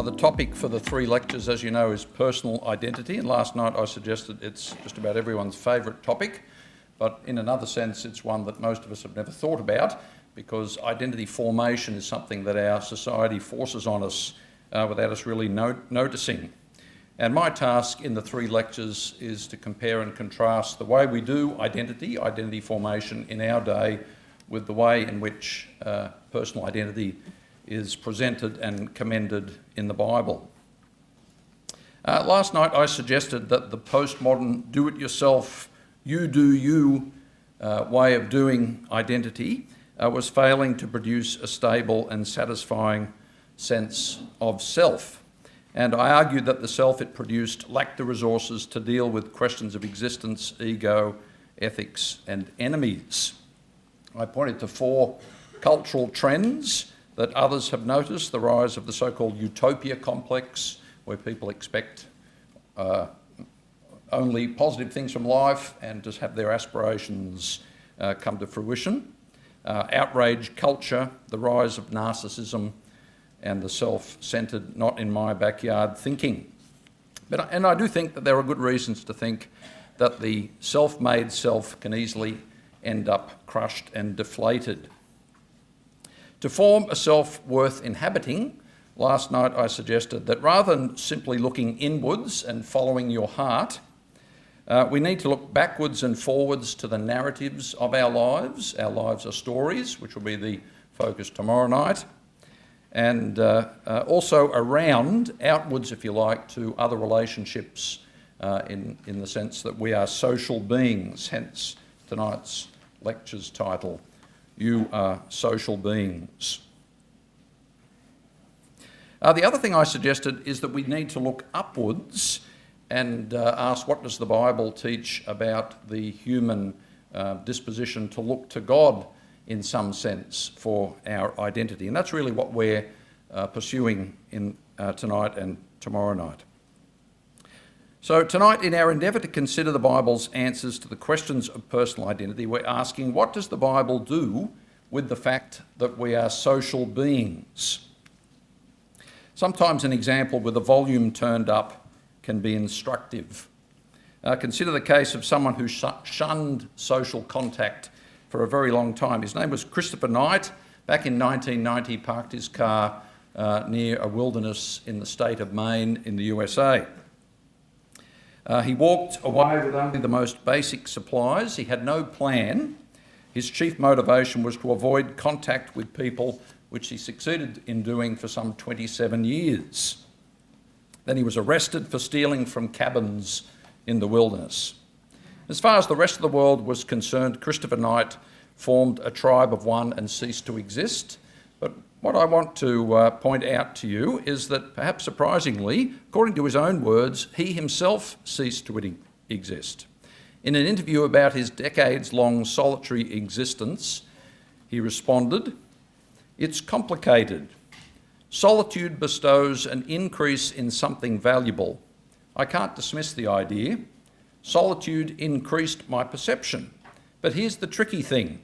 The topic for the 3 lectures, as you know, is personal identity, and last night I suggested it's just about everyone's favourite topic, but in another sense it's one that most of us have never thought about, because identity formation is something that our society forces on us without us really noticing. And my task in the 3 lectures is to compare and contrast the way we do identity formation in our day, with the way in which personal identity is presented and commended in the Bible. Last night I suggested that the postmodern do-it-yourself, you-do-you way of doing identity was failing to produce a stable and satisfying sense of self. And I argued that the self it produced lacked the resources to deal with questions of existence, ego, ethics, and enemies. I pointed to 4 cultural trends that others have noticed: the rise of the so-called utopia complex, where people expect only positive things from life and just have their aspirations come to fruition; outrage culture, the rise of narcissism, and the self-centred, not in my backyard thinking. And I do think that there are good reasons to think that the self-made self can easily end up crushed and deflated. To form a self worth inhabiting, last night I suggested that rather than simply looking inwards and following your heart, we need to look backwards and forwards to the narratives of our lives. Our lives are stories, which will be the focus tomorrow night, and also around, outwards if you like, to other relationships in the sense that we are social beings, hence tonight's lecture's title, You Are Social Beings. The other thing I suggested is that we need to look upwards and ask, what does the Bible teach about the human disposition to look to God in some sense for our identity? And that's really what we're pursuing in tonight and tomorrow night. So tonight, in our endeavour to consider the Bible's answers to the questions of personal identity, we're asking, what does the Bible do with the fact that we are social beings? Sometimes an example with a volume turned up can be instructive. Consider the case of someone who shunned social contact for a very long time. His name was Christopher Knight. Back in 1990, parked his car near a wilderness in the state of Maine in the USA. He walked away with only the most basic supplies. He had no plan. His chief motivation was to avoid contact with people, which he succeeded in doing for some 27 years. Then he was arrested for stealing from cabins in the wilderness. As far as the rest of the world was concerned, Christopher Knight formed a tribe of one and ceased to exist. But what I want to point out to you is that, perhaps surprisingly, according to his own words, he himself ceased to exist. In an interview about his decades-long solitary existence, he responded, "It's complicated. Solitude bestows an increase in something valuable. I can't dismiss the idea. Solitude increased my perception. But here's the tricky thing.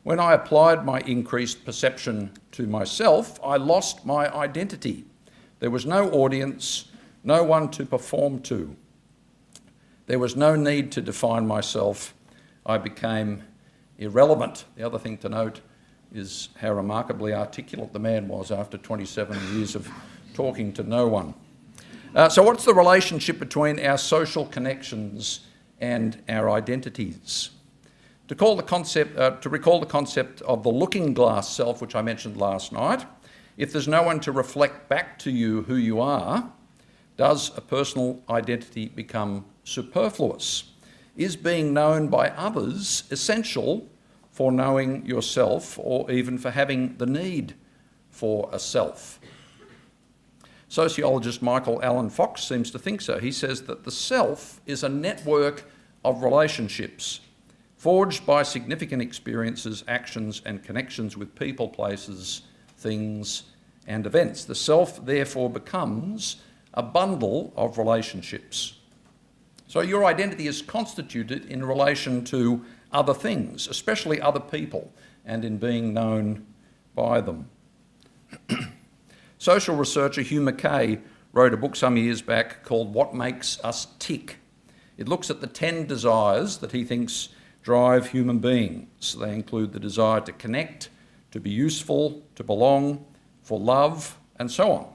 When I applied my increased perception to myself, I lost my identity. There was no audience, no one to perform to. There was no need to define myself. I became irrelevant." The other thing to note is how remarkably articulate the man was after 27 years of talking to no one. So what's the relationship between our social connections and our identities? To recall the concept of the looking glass self, which I mentioned last night, if there's no one to reflect back to you who you are, does a personal identity become superfluous? Is being known by others essential for knowing yourself, or even for having the need for a self? Sociologist Michael Allen Fox seems to think so. He says that the self is a network of relationships forged by significant experiences, actions, and connections with people, places, things, and events. The self, therefore, becomes a bundle of relationships. So your identity is constituted in relation to other things, especially other people, and in being known by them. Social researcher Hugh Mackay wrote a book some years back called What Makes Us Tick. It looks at the 10 desires that he thinks drive human beings. They include the desire to connect, to be useful, to belong, for love, and so on.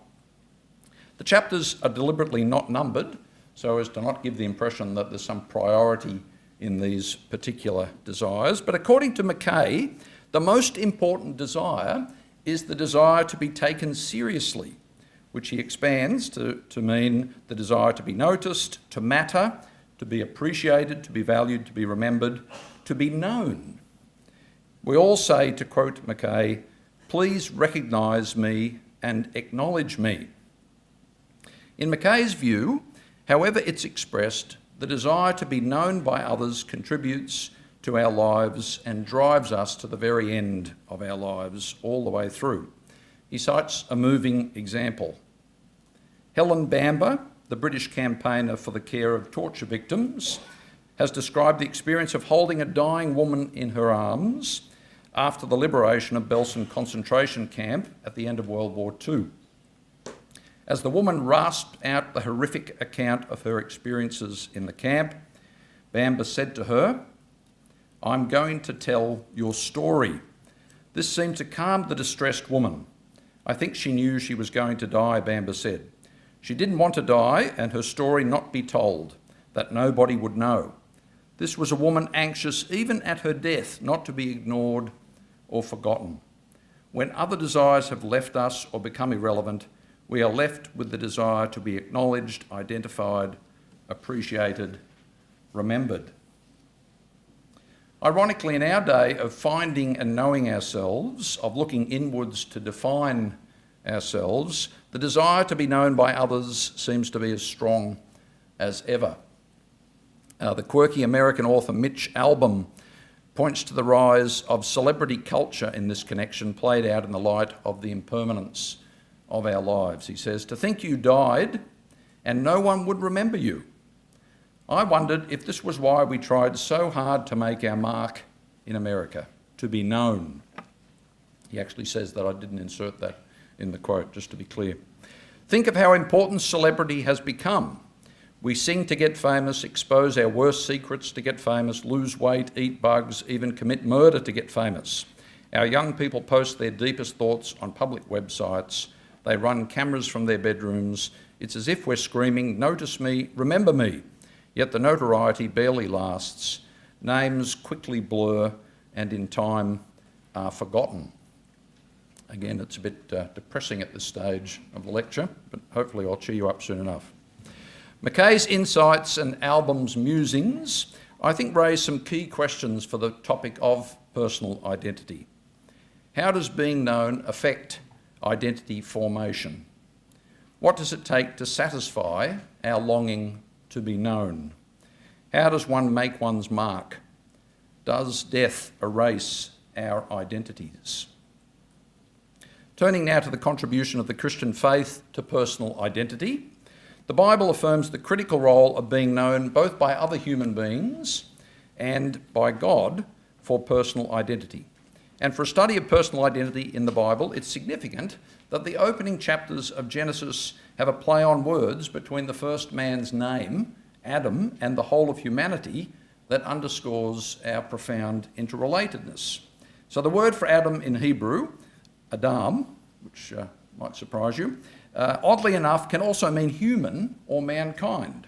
The chapters are deliberately not numbered so as to not give the impression that there's some priority in these particular desires. But according to Mackay, the most important desire is the desire to be taken seriously, which he expands to mean the desire to be noticed, to matter, to be appreciated, to be valued, to be remembered, to be known. We all say, to quote Mackay, "Please recognise me and acknowledge me." In Mackay's view, however it's expressed, the desire to be known by others contributes to our lives and drives us to the very end of our lives, all the way through. He cites a moving example. Helen Bamber, the British campaigner for the care of torture victims, has described the experience of holding a dying woman in her arms after the liberation of Belsen concentration camp at the end of World War II. As the woman rasped out the horrific account of her experiences in the camp, Bamber said to her, "I'm going to tell your story." This seemed to calm the distressed woman. "I think she knew she was going to die," Bamber said. "She didn't want to die and her story not be told, that nobody would know. This was a woman anxious, even at her death, not to be ignored or forgotten. When other desires have left us or become irrelevant, we are left with the desire to be acknowledged, identified, appreciated, remembered." Ironically, in our day of finding and knowing ourselves, of looking inwards to define ourselves, the desire to be known by others seems to be as strong as ever. The quirky American author Mitch Albom points to the rise of celebrity culture in this connection, played out in the light of the impermanence of our lives. He says, "To think you died and no one would remember you. I wondered if this was why we tried so hard to make our mark in America, to be known." He actually says that. I didn't insert that in the quote, just to be clear. "Think of how important celebrity has become. We sing to get famous, expose our worst secrets to get famous, lose weight, eat bugs, even commit murder to get famous. Our young people post their deepest thoughts on public websites. They run cameras from their bedrooms. It's as if we're screaming, 'Notice me, remember me.' Yet the notoriety barely lasts. Names quickly blur and in time are forgotten." Again, it's a bit depressing at this stage of the lecture, but hopefully I'll cheer you up soon enough. Mackay's insights and Albom's musings, I think, raise some key questions for the topic of personal identity. How does being known affect identity formation? What does it take to satisfy our longing to be known? How does one make one's mark? Does death erase our identities? Turning now to the contribution of the Christian faith to personal identity, the Bible affirms the critical role of being known both by other human beings and by God for personal identity. And for a study of personal identity in the Bible, it's significant that the opening chapters of Genesis have a play on words between the first man's name, Adam, and the whole of humanity that underscores our profound interrelatedness. So the word for Adam in Hebrew, Adam, which might surprise you, oddly enough can also mean human or mankind.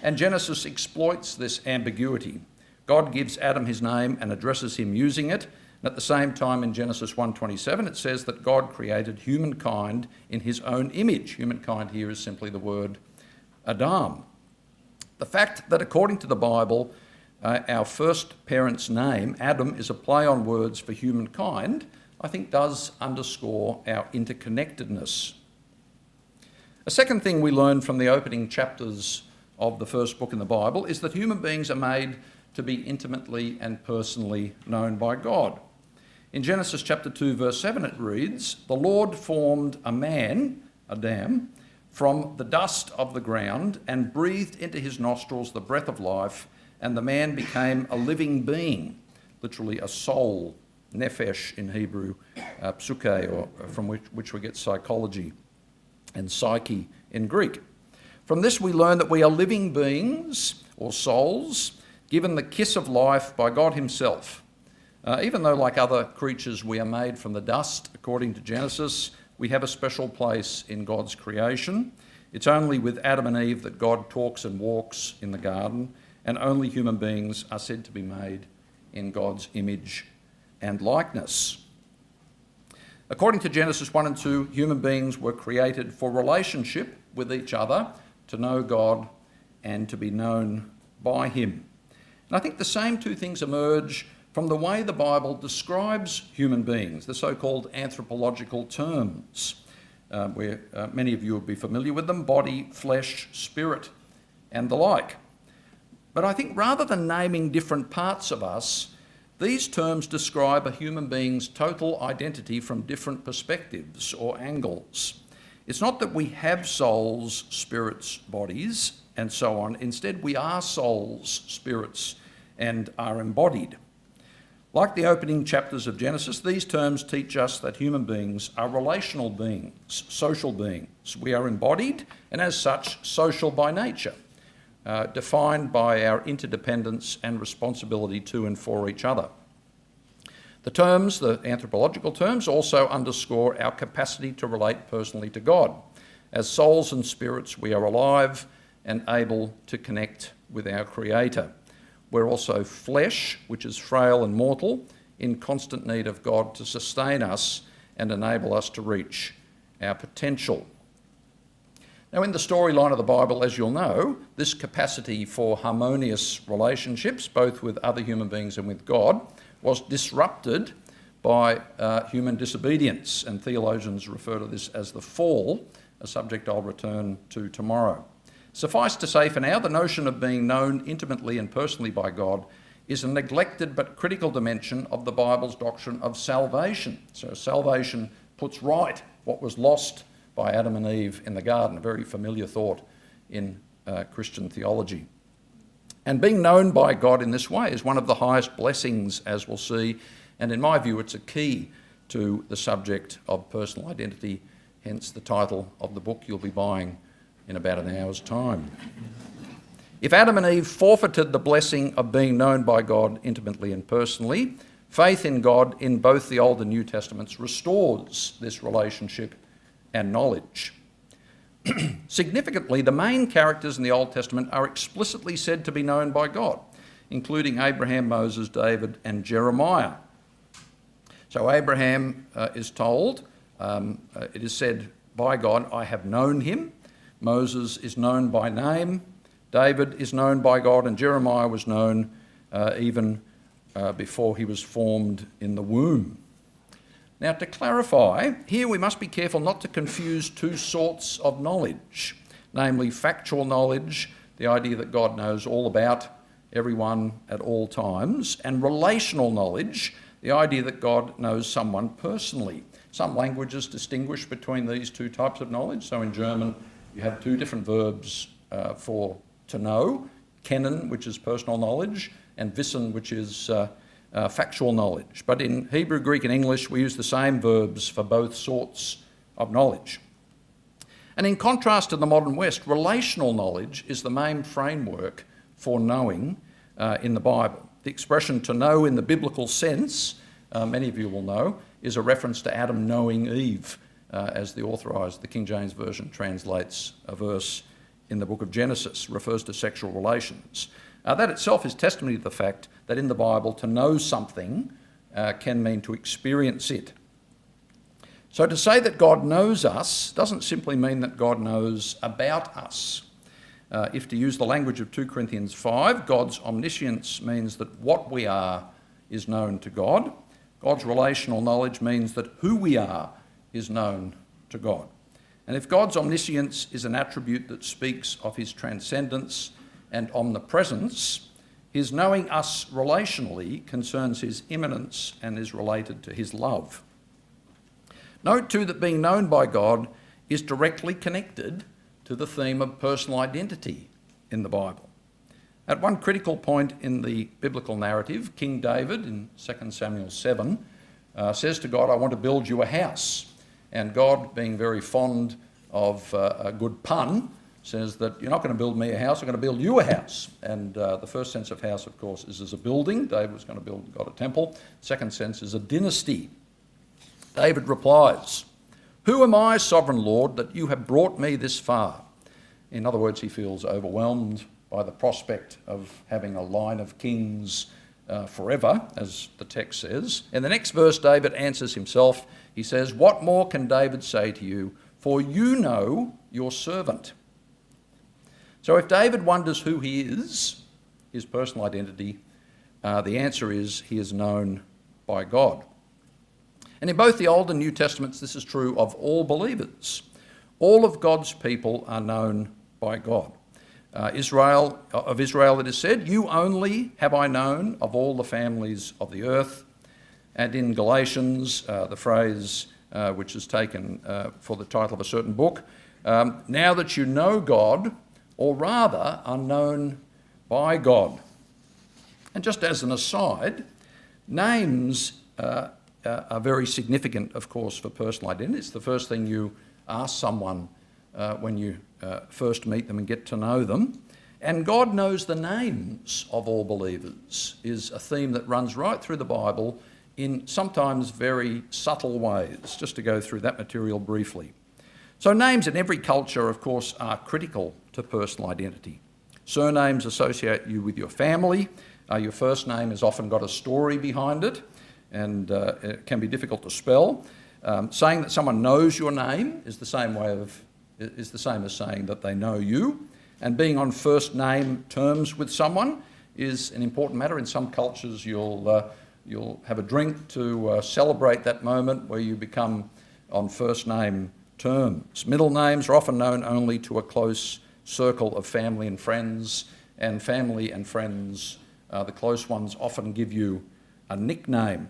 And Genesis exploits this ambiguity. God gives Adam his name and addresses him using it. And at the same time in Genesis 1:27 it says that God created humankind in his own image. Humankind here is simply the word Adam. The fact that according to the Bible, our first parent's name, Adam, is a play on words for humankind, I think does underscore our interconnectedness. A second thing we learn from the opening chapters of the first book in the Bible is that human beings are made to be intimately and personally known by God. In Genesis chapter 2, verse 7, it reads, "The Lord formed a man, Adam, from the dust of the ground and breathed into his nostrils the breath of life, and the man became a living being," literally a soul, nephesh in Hebrew, psyche, or from which we get psychology. and psyche in Greek. From this we learn that we are living beings, or souls, given the kiss of life by God himself. Even though, like other creatures, we are made from the dust, according to Genesis, we have a special place in God's creation. It's only with Adam and Eve that God talks and walks in the garden, and only human beings are said to be made in God's image and likeness. According to Genesis 1 and 2, human beings were created for relationship with each other, to know God and to be known by him. And I think the same two things emerge from the way the Bible describes human beings, the so-called anthropological terms, where many of you will be familiar with them: body, flesh, spirit, and the like. But I think rather than naming different parts of us, these terms describe a human being's total identity from different perspectives or angles. It's not that we have souls, spirits, bodies, and so on. Instead, we are souls, spirits, and are embodied. Like the opening chapters of Genesis, these terms teach us that human beings are relational beings, social beings. We are embodied, and as such, social by nature, defined by our interdependence and responsibility to and for each other. The terms, the anthropological terms, also underscore our capacity to relate personally to God. As souls and spirits, we are alive and able to connect with our Creator. We're also flesh, which is frail and mortal, in constant need of God to sustain us and enable us to reach our potential. Now, in the storyline of the Bible, as you'll know, this capacity for harmonious relationships, both with other human beings and with God, was disrupted by human disobedience, and theologians refer to this as the fall, a subject I'll return to tomorrow. Suffice to say for now, the notion of being known intimately and personally by God is a neglected but critical dimension of the Bible's doctrine of salvation. So salvation puts right what was lost by Adam and Eve in the garden, a very familiar thought in Christian theology. And being known by God in this way is one of the highest blessings, as we'll see, and in my view it's a key to the subject of personal identity, hence the title of the book you'll be buying in about an hour's time. If Adam and Eve forfeited the blessing of being known by God intimately and personally, faith in God in both the Old and New Testaments restores this relationship and knowledge. Significantly, the main characters in the Old Testament are explicitly said to be known by God, including Abraham, Moses, David, and Jeremiah. So Abraham is told, it is said by God, I have known him. Moses is known by name. David is known by God, and Jeremiah was known even before he was formed in the womb. Now, to clarify, here we must be careful not to confuse two sorts of knowledge, namely factual knowledge, the idea that God knows all about everyone at all times, and relational knowledge, the idea that God knows someone personally. Some languages distinguish between these two types of knowledge. So in German, you have two different verbs for to know, kennen, which is personal knowledge, and wissen, which is factual knowledge. But in Hebrew, Greek, and English, we use the same verbs for both sorts of knowledge. And in contrast to the modern West, relational knowledge is the main framework for knowing in the Bible. The expression to know in the biblical sense, many of you will know, is a reference to Adam knowing Eve, as the Authorised, the King James Version, translates a verse in the book of Genesis, refers to sexual relations. That itself is testimony to the fact that in the Bible, to know something can mean to experience it. So to say that God knows us doesn't simply mean that God knows about us. If to use the language of 2 Corinthians 5, God's omniscience means that what we are is known to God. God's relational knowledge means that who we are is known to God. And if God's omniscience is an attribute that speaks of his transcendence and omnipresence, his knowing us relationally concerns his immanence and is related to his love. Note too that being known by God is directly connected to the theme of personal identity in the Bible. At one critical point in the biblical narrative, King David in 2 Samuel 7 says to God, I want to build you a house. And God, being very fond of a good pun, says that you're not going to build me a house, I'm going to build you a house. And the first sense of house, of course, is as a building. David was going to build God a temple. Second sense is a dynasty. David replies, "Who am I, sovereign Lord, that you have brought me this far?" In other words, he feels overwhelmed by the prospect of having a line of kings forever, as the text says. In the next verse, David answers himself. He says, "What more can David say to you? For you know your servant." So if David wonders who he is, his personal identity, the answer is he is known by God. And in both the Old and New Testaments, this is true of all believers. All of God's people are known by God. Of Israel it is said, "You only have I known of all the families of the earth." And in Galatians, the phrase which is taken for the title of a certain book, "Now that you know God, or rather are known by God." And just as an aside, names are very significant, of course, for personal identity. It's the first thing you ask someone when you first meet them and get to know them. And God knows the names of all believers is a theme that runs right through the Bible in sometimes very subtle ways, just to go through that material briefly. So names in every culture, of course, are critical to personal identity. Surnames associate you with your family. Your first name has often got a story behind it, and it can be difficult to spell. Saying that someone knows your name is the same as saying that they know you. And being on first name terms with someone is an important matter. In some cultures, you'll have a drink to celebrate that moment where you become on first name terms. Middle names are often known only to a close circle of family and friends, and family and friends, the close ones, often give you a nickname.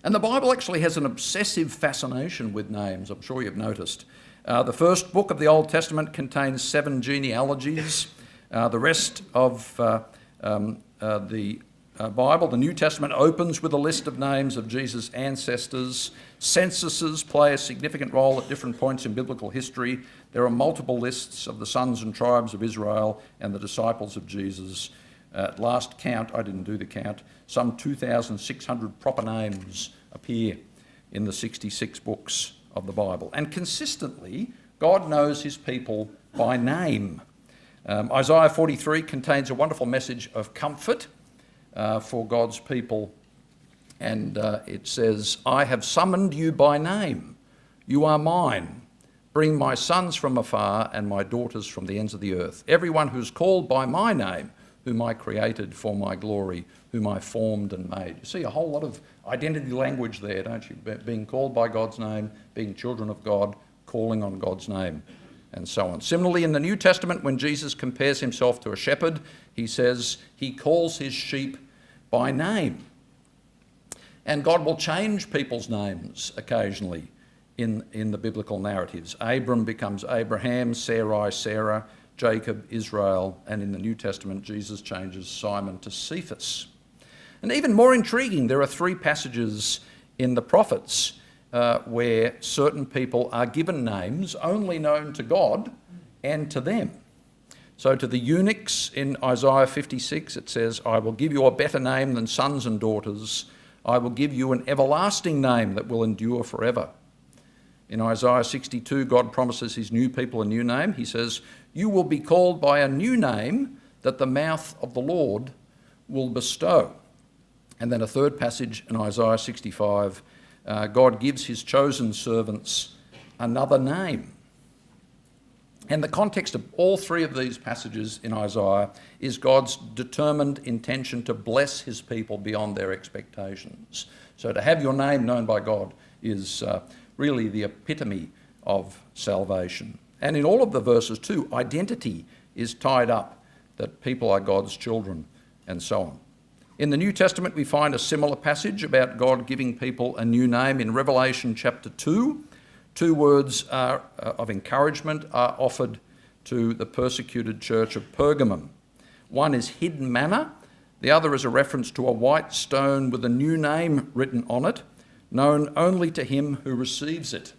And the Bible actually has an obsessive fascination with names, I'm sure you've noticed. The first book of the Old Testament contains 7 genealogies. The rest of the Bible, the New Testament, opens with a list of names of Jesus' ancestors. Censuses play a significant role at different points in biblical history. There are multiple lists of the sons and tribes of Israel and the disciples of Jesus. At last count, I didn't do the count, some 2,600 proper names appear in the 66 books of the Bible. And consistently, God knows his people by name. Isaiah 43 contains a wonderful message of comfort for God's people. And it says, "I have summoned you by name. You are mine. Bring my sons from afar and my daughters from the ends of the earth. Everyone who's called by my name, whom I created for my glory, whom I formed and made." You see a whole lot of identity language there, don't you? Being called by God's name, being children of God, calling on God's name, and so on. Similarly, in the New Testament, when Jesus compares himself to a shepherd, he says he calls his sheep by name. And God will change people's names occasionally in the biblical narratives. Abram becomes Abraham, Sarai, Sarah, Jacob, Israel, and in the New Testament, Jesus changes Simon to Cephas. And even more intriguing, there are 3 passages in the prophets where certain people are given names only known to God and to them. So to the eunuchs in Isaiah 56, it says, "I will give you a better name than sons and daughters. I will give you an everlasting name that will endure forever." In Isaiah 62, God promises his new people a new name. He says, "You will be called by a new name that the mouth of the Lord will bestow." And then a third passage in Isaiah 65, God gives his chosen servants another name. And the context of all 3 of these passages in Isaiah is God's determined intention to bless his people beyond their expectations. So to have your name known by God is really the epitome of salvation. And in all of the verses too, identity is tied up, that people are God's children, and so on. In the New Testament, we find a similar passage about God giving people a new name in Revelation chapter 2. 2 words of encouragement are offered to the persecuted church of Pergamum. One is hidden manna. The other is a reference to a white stone with a new name written on it, known only to him who receives it.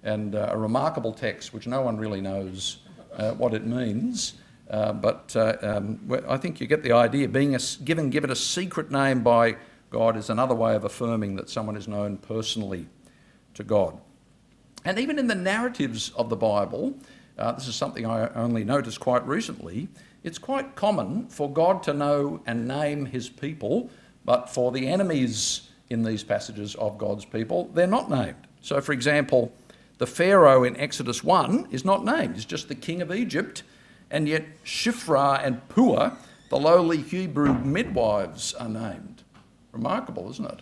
and a remarkable text which no one really knows what it means. But I think you get the idea. Being given a secret name by God is another way of affirming that someone is known personally to God. And even in the narratives of the Bible, this is something I only noticed quite recently, it's quite common for God to know and name his people, but for the enemies in these passages of God's people, they're not named. So, for example, the Pharaoh in Exodus 1 is not named. He's just the king of Egypt, and yet Shiphrah and Puah, the lowly Hebrew midwives, are named. Remarkable, isn't it?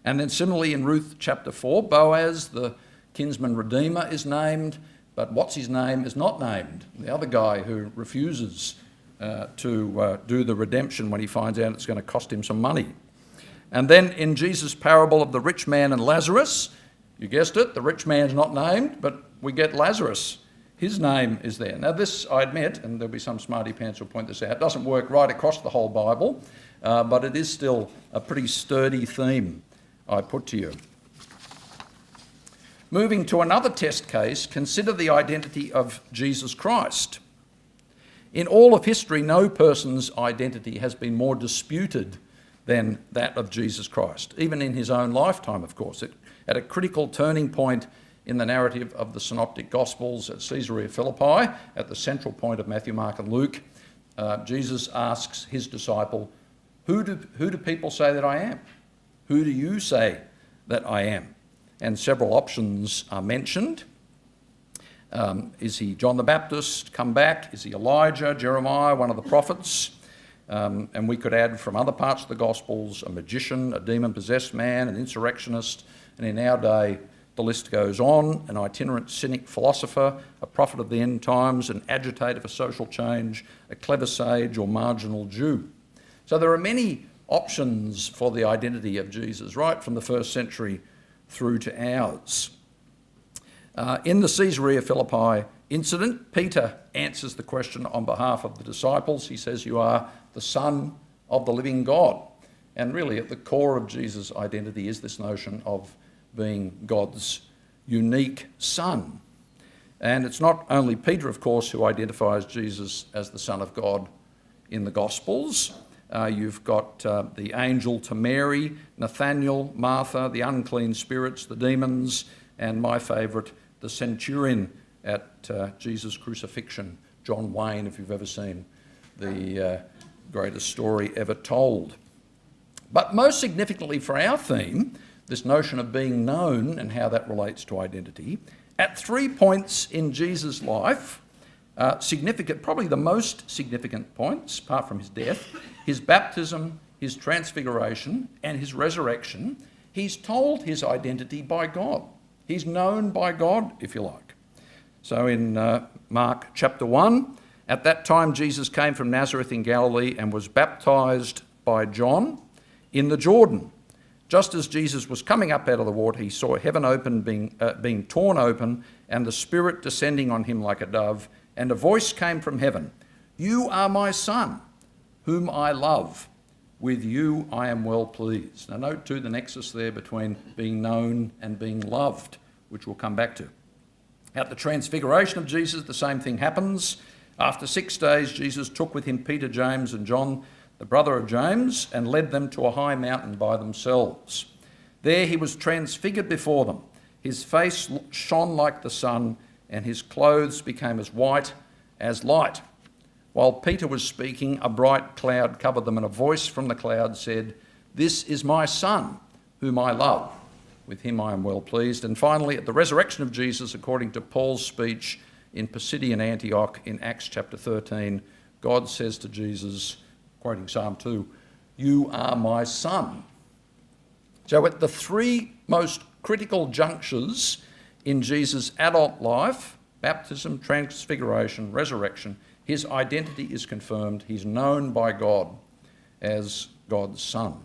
And then similarly in Ruth chapter 4, Boaz, the kinsman redeemer, is named, but what's his name is not named. The other guy who refuses to do the redemption when he finds out it's going to cost him some money. And then in Jesus' parable of the rich man and Lazarus, you guessed it, the rich man's not named, but we get Lazarus. His name is there. Now this, I admit, and there'll be some smarty pants who'll point this out, doesn't work right across the whole Bible, but it is still a pretty sturdy theme, I put to you. Moving to another test case, consider the identity of Jesus Christ. In all of history, no person's identity has been more disputed than that of Jesus Christ, even in his own lifetime, of course. At a critical turning point in the narrative of the Synoptic Gospels at Caesarea Philippi, at the central point of Matthew, Mark and Luke, Jesus asks his disciple, who do people say that I am? Who do you say that I am? And several options are mentioned. Is he John the Baptist, come back? Is he Elijah, Jeremiah, one of the prophets? And we could add from other parts of the Gospels, a magician, a demon-possessed man, an insurrectionist, and in our day, the list goes on, an itinerant cynic philosopher, a prophet of the end times, an agitator for social change, a clever sage or marginal Jew. So there are many options for the identity of Jesus, right from the first century through to ours. In the Caesarea Philippi incident, Peter answers the question on behalf of the disciples. He says, you are the Son of the living God. And really at the core of Jesus' identity is this notion of being God's unique Son. And it's not only Peter, of course, who identifies Jesus as the Son of God in the Gospels. You've got the angel to Mary, Nathaniel, Martha, the unclean spirits, the demons, and my favourite, the centurion at Jesus' crucifixion, John Wayne, if you've ever seen the greatest story ever told. But most significantly for our theme, this notion of being known and how that relates to identity, at 3 points in Jesus' life, significant, probably the most significant points, apart from his death, his baptism, his transfiguration, and his resurrection, he's told his identity by God. He's known by God, if you like. So in Mark chapter 1, at that time Jesus came from Nazareth in Galilee and was baptized by John in the Jordan. Just as Jesus was coming up out of the water, he saw heaven open, being torn open, and the Spirit descending on him like a dove, and a voice came from heaven, "You are my Son, whom I love. With you I am well pleased." Now note too the nexus there between being known and being loved, which we'll come back to. At the transfiguration of Jesus, the same thing happens. After 6 days, Jesus took with him Peter, James and John, the brother of James, and led them to a high mountain by themselves. There he was transfigured before them. His face shone like the sun, and his clothes became as white as light. While Peter was speaking, a bright cloud covered them, and a voice from the cloud said, "This is my Son, whom I love. With him I am well pleased." And finally, at the resurrection of Jesus, according to Paul's speech in Pisidian Antioch in Acts chapter 13, God says to Jesus, quoting Psalm 2, "You are my Son." So at the 3 most critical junctures in Jesus' adult life, baptism, transfiguration, resurrection, his identity is confirmed. He's known by God as God's Son.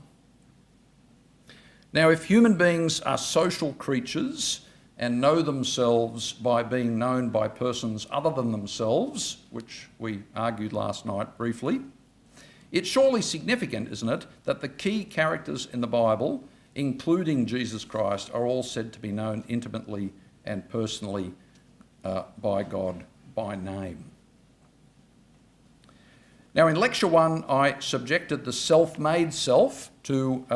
Now, if human beings are social creatures and know themselves by being known by persons other than themselves, which we argued last night briefly, it's surely significant, isn't it, that the key characters in the Bible, including Jesus Christ, are all said to be known intimately and personally by God by name. Now, in Lecture 1, I subjected the self-made self to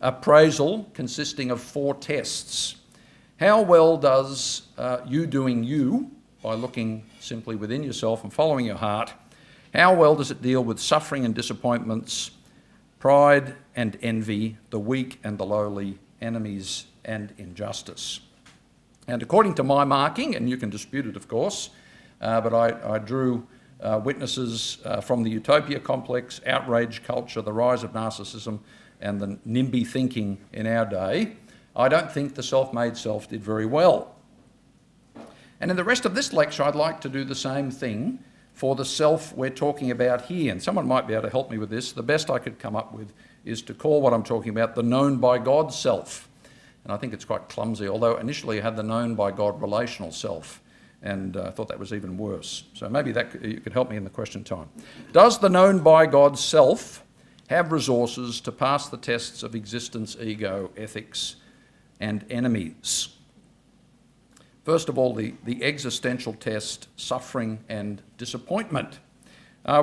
appraisal consisting of 4 tests. How well does you doing you, by looking simply within yourself and following your heart, how well does it deal with suffering and disappointments, pride and envy, the weak and the lowly, enemies and injustice? And according to my marking, and you can dispute it of course, but I drew witnesses from the utopia complex, outrage culture, the rise of narcissism, and the NIMBY thinking in our day. I don't think the self-made self did very well. And in the rest of this lecture, I'd like to do the same thing for the self we're talking about here. And someone might be able to help me with this. The best I could come up with is to call what I'm talking about the known by God self. And I think it's quite clumsy, although initially I had the known by God relational self, and I thought that was even worse. So maybe you could help me in the question time. Does the known by God self have resources to pass the tests of existence, ego, ethics, and enemies? First of all, the existential test, suffering and disappointment.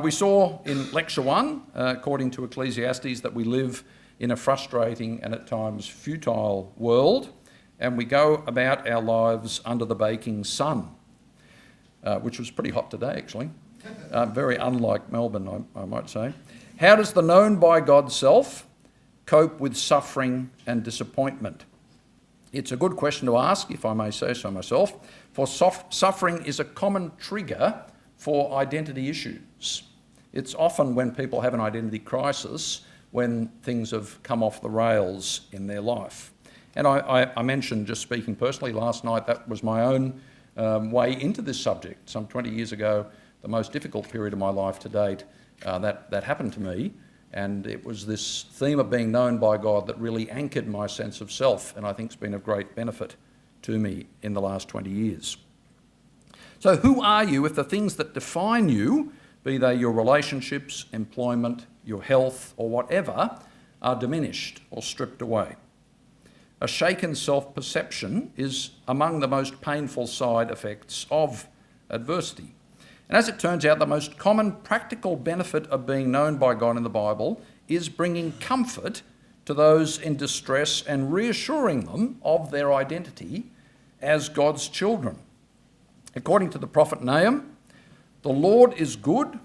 We saw in Lecture 1, according to Ecclesiastes, that we live in a frustrating and at times futile world, and we go about our lives under the baking sun, which was pretty hot today actually, very unlike Melbourne, I might say. How does the known by God self cope with suffering and disappointment? It's a good question to ask, if I may say so myself, for suffering is a common trigger for identity issues. It's often when people have an identity crisis when things have come off the rails in their life. And I mentioned, just speaking personally, last night that was my own way into this subject. Some 20 years ago, the most difficult period of my life to date, that happened to me. And it was this theme of being known by God that really anchored my sense of self, and I think it's been of great benefit to me in the last 20 years. So who are you if the things that define you, be they your relationships, employment, your health, or whatever, are diminished or stripped away? A shaken self-perception is among the most painful side effects of adversity. And as it turns out, the most common practical benefit of being known by God in the Bible is bringing comfort to those in distress and reassuring them of their identity as God's children. According to the prophet Nahum, the Lord is good,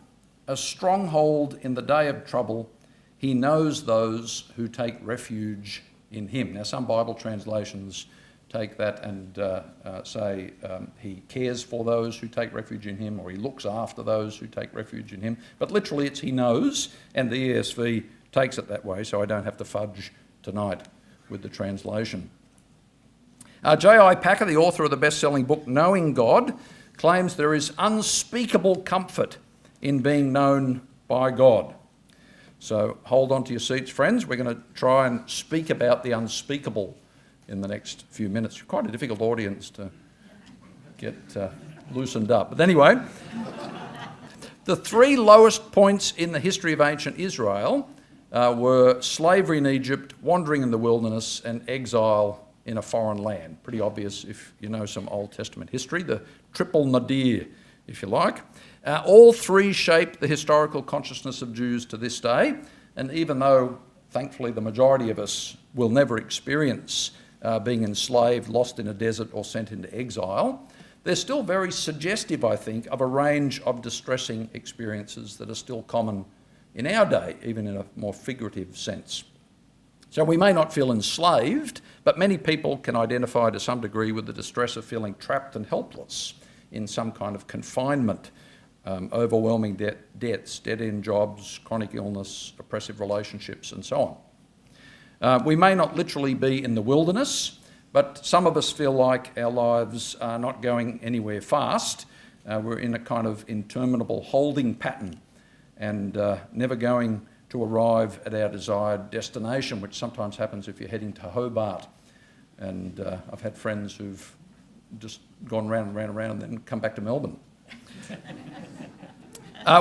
a stronghold in the day of trouble. He knows those who take refuge in him. Now, some Bible translations take that and say he cares for those who take refuge in him, or he looks after those who take refuge in him. But literally it's he knows, and the ESV takes it that way, so I don't have to fudge tonight with the translation. J.I. Packer, the author of the best-selling book Knowing God, claims there is unspeakable comfort in being known by God. So hold on to your seats, friends. We're going to try and speak about the unspeakable in the next few minutes. Quite a difficult audience to get loosened up. But anyway, the 3 lowest points in the history of ancient Israel were slavery in Egypt, wandering in the wilderness, and exile in a foreign land. Pretty obvious if you know some Old Testament history, the triple nadir, if you like. All 3 shape the historical consciousness of Jews to this day, and even though, thankfully, the majority of us will never experience being enslaved, lost in a desert, or sent into exile, they're still very suggestive, I think, of a range of distressing experiences that are still common in our day, even in a more figurative sense. So we may not feel enslaved, but many people can identify to some degree with the distress of feeling trapped and helpless in some kind of confinement, overwhelming debts, dead-end jobs, chronic illness, oppressive relationships, and so on. We may not literally be in the wilderness, but some of us feel like our lives are not going anywhere fast. We're in a kind of interminable holding pattern and never going to arrive at our desired destination, which sometimes happens if you're heading to Hobart. And I've had friends who've just gone round and then come back to Melbourne.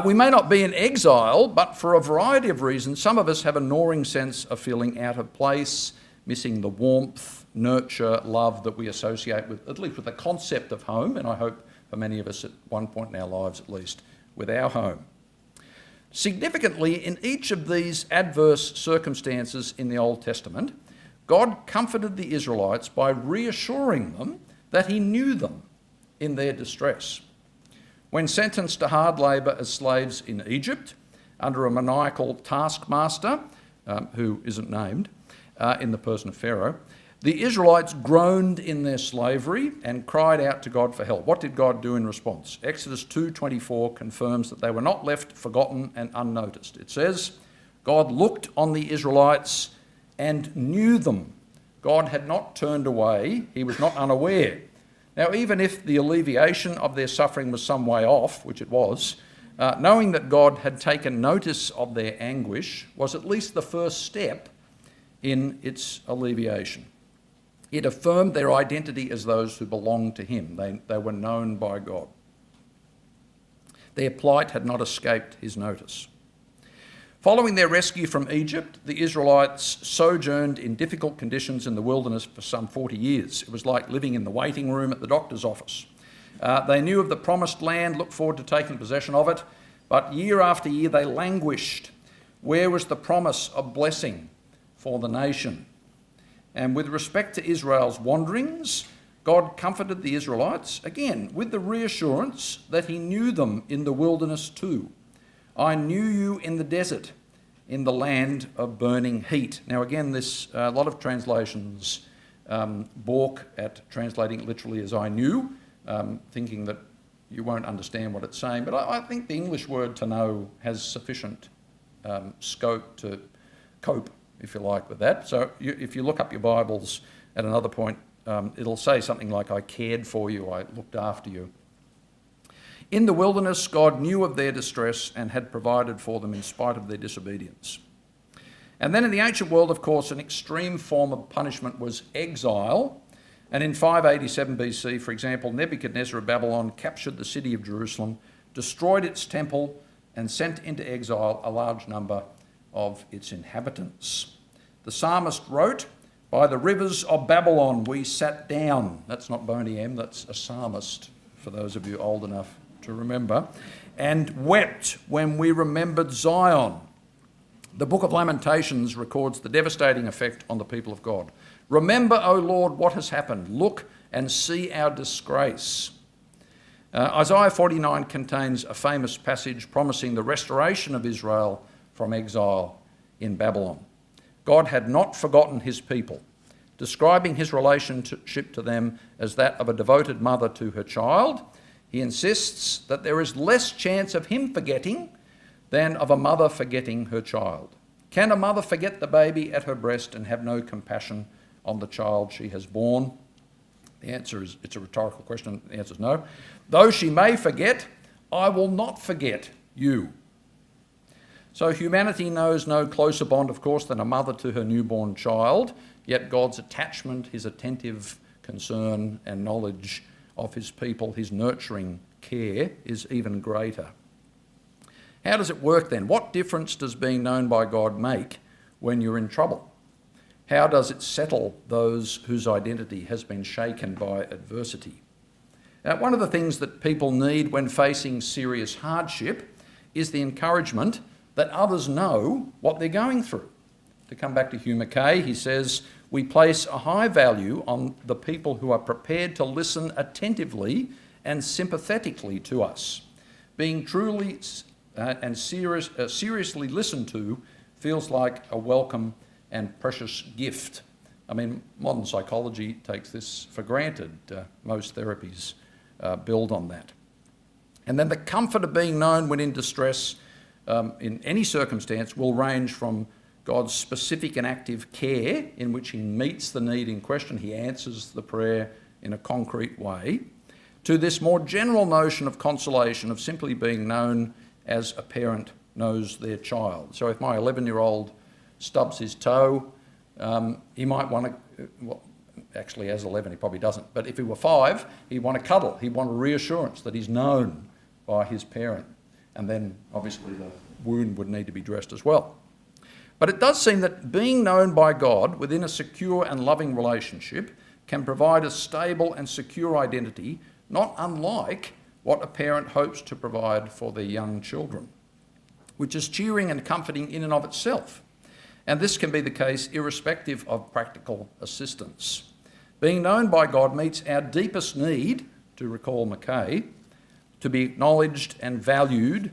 We may not be in exile, but for a variety of reasons, some of us have a gnawing sense of feeling out of place, missing the warmth, nurture, love that we associate with, at least with the concept of home, and I hope for many of us at one point in our lives at least, with our home. Significantly, in each of these adverse circumstances in the Old Testament, God comforted the Israelites by reassuring them that he knew them in their distress. When sentenced to hard labour as slaves in Egypt, under a maniacal taskmaster, who isn't named, in the person of Pharaoh, the Israelites groaned in their slavery and cried out to God for help. What did God do in response? Exodus 2:24 confirms that they were not left forgotten and unnoticed. It says, God looked on the Israelites and knew them. God had not turned away. He was not unaware. Now, even if the alleviation of their suffering was some way off, which it was, knowing that God had taken notice of their anguish was at least the first step in its alleviation. It affirmed their identity as those who belonged to him. They were known by God. Their plight had not escaped his notice. Following their rescue from Egypt, the Israelites sojourned in difficult conditions in the wilderness for some 40 years. It was like living in the waiting room at the doctor's office. They knew of the promised land, looked forward to taking possession of it, but year after year they languished. Where was the promise of blessing for the nation? And with respect to Israel's wanderings, God comforted the Israelites, again, with the reassurance that he knew them in the wilderness too. I knew you in the desert, in the land of burning heat. Now again, a lot of translations balk at translating literally as I knew, thinking that you won't understand what it's saying. But I think the English word to know has sufficient scope to cope, if you like, with that. So if you look up your Bibles at another point, it'll say something like, I cared for you, I looked after you. In the wilderness, God knew of their distress and had provided for them in spite of their disobedience. And then in the ancient world, of course, an extreme form of punishment was exile. And in 587 BC, for example, Nebuchadnezzar of Babylon captured the city of Jerusalem, destroyed its temple, and sent into exile a large number of its inhabitants. The psalmist wrote, by the rivers of Babylon we sat down. That's not Boney M, that's a psalmist, for those of you old enough to remember, and wept when we remembered Zion. The book of Lamentations records the devastating effect on the people of God. Remember, O Lord, what has happened. Look and see our disgrace. Isaiah 49 contains a famous passage promising the restoration of Israel from exile in Babylon. God had not forgotten his people, describing his relationship to them as that of a devoted mother to her child. He insists that there is less chance of him forgetting than of a mother forgetting her child. Can a mother forget the baby at her breast and have no compassion on the child she has born? The answer is, it's a rhetorical question. The answer is no. Though she may forget, I will not forget you. So humanity knows no closer bond, of course, than a mother to her newborn child, yet God's attachment, his attentive concern and knowledge of his people, his nurturing care, is even greater. How does it work then? What difference does being known by God make when you're in trouble? How does it settle those whose identity has been shaken by adversity? Now, one of the things that people need when facing serious hardship is the encouragement that others know what they're going through. To come back to Hugh Mackay, he says, we place a high value on the people who are prepared to listen attentively and sympathetically to us. Being truly and seriously listened to feels like a welcome and precious gift. I mean, modern psychology takes this for granted. Most therapies build on that. And then the comfort of being known when in distress in any circumstance will range from God's specific and active care in which he meets the need in question, he answers the prayer in a concrete way, to this more general notion of consolation, of simply being known as a parent knows their child. So if my 11-year-old stubs his toe, he might want to, well, actually as 11 he probably doesn't, but if he were 5, he'd want to cuddle, he'd want a reassurance that he's known by his parent. And then obviously the wound would need to be dressed as well. But it does seem that being known by God within a secure and loving relationship can provide a stable and secure identity, not unlike what a parent hopes to provide for their young children, which is cheering and comforting in and of itself. And this can be the case irrespective of practical assistance. Being known by God meets our deepest need, to recall Mackay, to be acknowledged and valued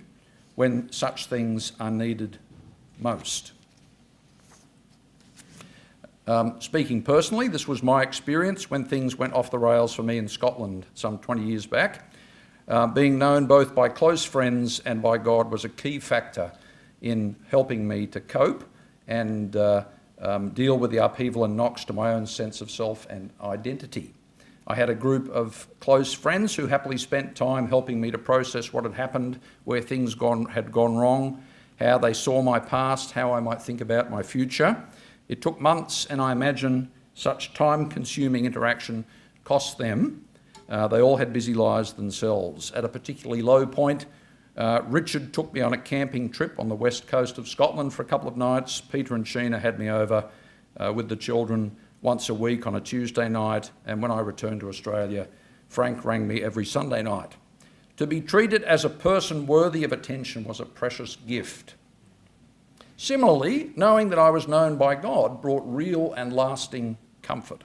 when such things are needed most. Speaking personally, this was my experience when things went off the rails for me in Scotland some 20 years back. Being known both by close friends and by God was a key factor in helping me to cope and deal with the upheaval and knocks to my own sense of self and identity. I had a group of close friends who happily spent time helping me to process what had happened, where things had gone wrong, how they saw my past, how I might think about my future. It took months, and I imagine such time-consuming interaction cost them. They all had busy lives themselves. At a particularly low point, Richard took me on a camping trip on the west coast of Scotland for a couple of nights. Peter and Sheena had me over with the children once a week on a Tuesday night, and when I returned to Australia, Frank rang me every Sunday night. To be treated as a person worthy of attention was a precious gift. Similarly, knowing that I was known by God brought real and lasting comfort.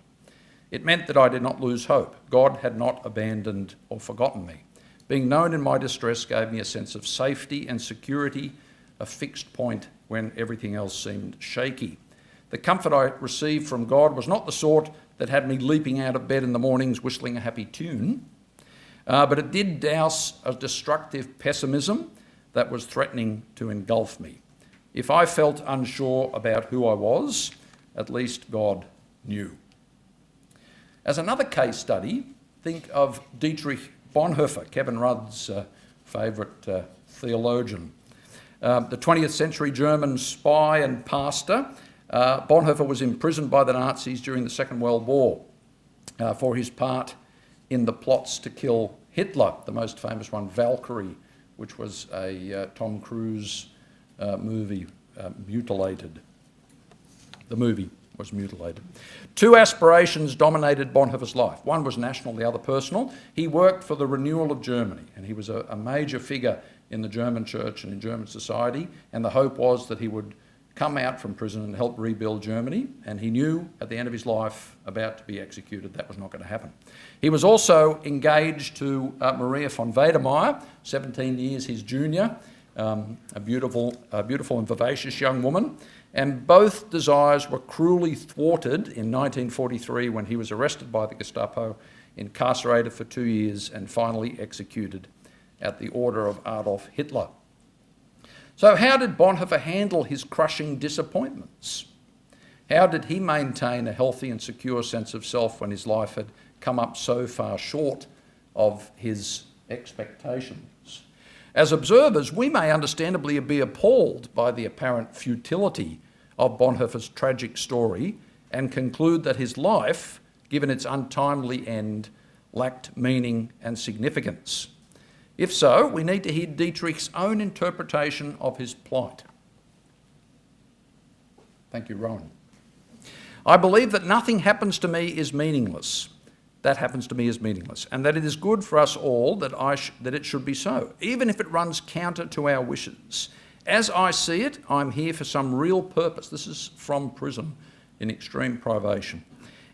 It meant that I did not lose hope. God had not abandoned or forgotten me. Being known in my distress gave me a sense of safety and security, a fixed point when everything else seemed shaky. The comfort I received from God was not the sort that had me leaping out of bed in the mornings whistling a happy tune, but it did douse a destructive pessimism that was threatening to engulf me. If I felt unsure about who I was, at least God knew. As another case study, think of Dietrich Bonhoeffer, Kevin Rudd's favourite theologian. The 20th century German spy and pastor, Bonhoeffer was imprisoned by the Nazis during the Second World War for his part in the plots to kill Hitler, the most famous one, Valkyrie, which was a Tom Cruise movie, Mutilated. The movie was mutilated. Two aspirations dominated Bonhoeffer's life. One was national, the other personal. He worked for the renewal of Germany, and he was a major figure in the German church and in German society, and the hope was that he would come out from prison and help rebuild Germany, and he knew at the end of his life, about to be executed, that was not going to happen. He was also engaged to Maria von Wedemeyer, 17 years his junior, a beautiful and vivacious young woman, and both desires were cruelly thwarted in 1943 when he was arrested by the Gestapo, incarcerated for 2 years, and finally executed at the order of Adolf Hitler. So how did Bonhoeffer handle his crushing disappointments? How did he maintain a healthy and secure sense of self when his life had come up so far short of his expectations? As observers, we may understandably be appalled by the apparent futility of Bonhoeffer's tragic story and conclude that his life, given its untimely end, lacked meaning and significance. If so, we need to hear Dietrich's own interpretation of his plight. Thank you, Rowan. I believe that nothing happens to me is meaningless. That happens to me is meaningless, and that it is good for us all that it should be so, even if it runs counter to our wishes. As I see it, I'm here for some real purpose. This is from prison in extreme privation,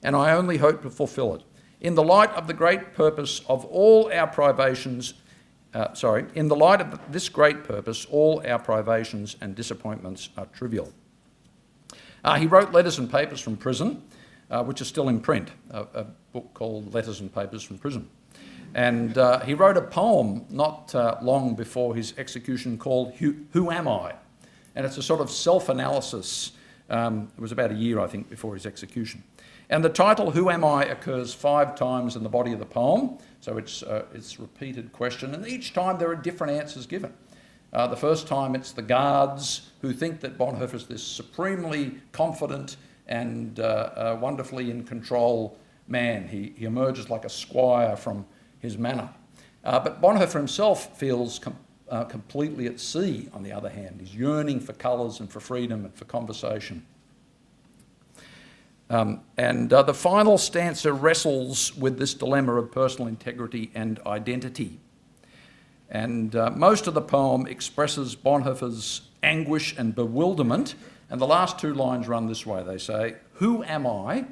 and I only hope to fulfill it. In the light of the great purpose of all our privations, in the light of this great purpose, all our privations and disappointments are trivial. He wrote Letters and Papers from Prison, which is still in print, a book called Letters and Papers from Prison. And he wrote a poem not long before his execution called Who Am I? And it's a sort of self-analysis. It was about a year, I think, before his execution. And the title, Who Am I, occurs 5 times in the body of the poem. So it's repeated question, and each time there are different answers given. The first time it's the guards who think that Bonhoeffer's this supremely confident and wonderfully in control man. He emerges like a squire from his manner. But Bonhoeffer himself feels completely at sea, on the other hand. He's yearning for colours and for freedom and for conversation. The final stanza wrestles with this dilemma of personal integrity and identity. And most of the poem expresses Bonhoeffer's anguish and bewilderment. And the last two lines run this way. They say, "Who am I?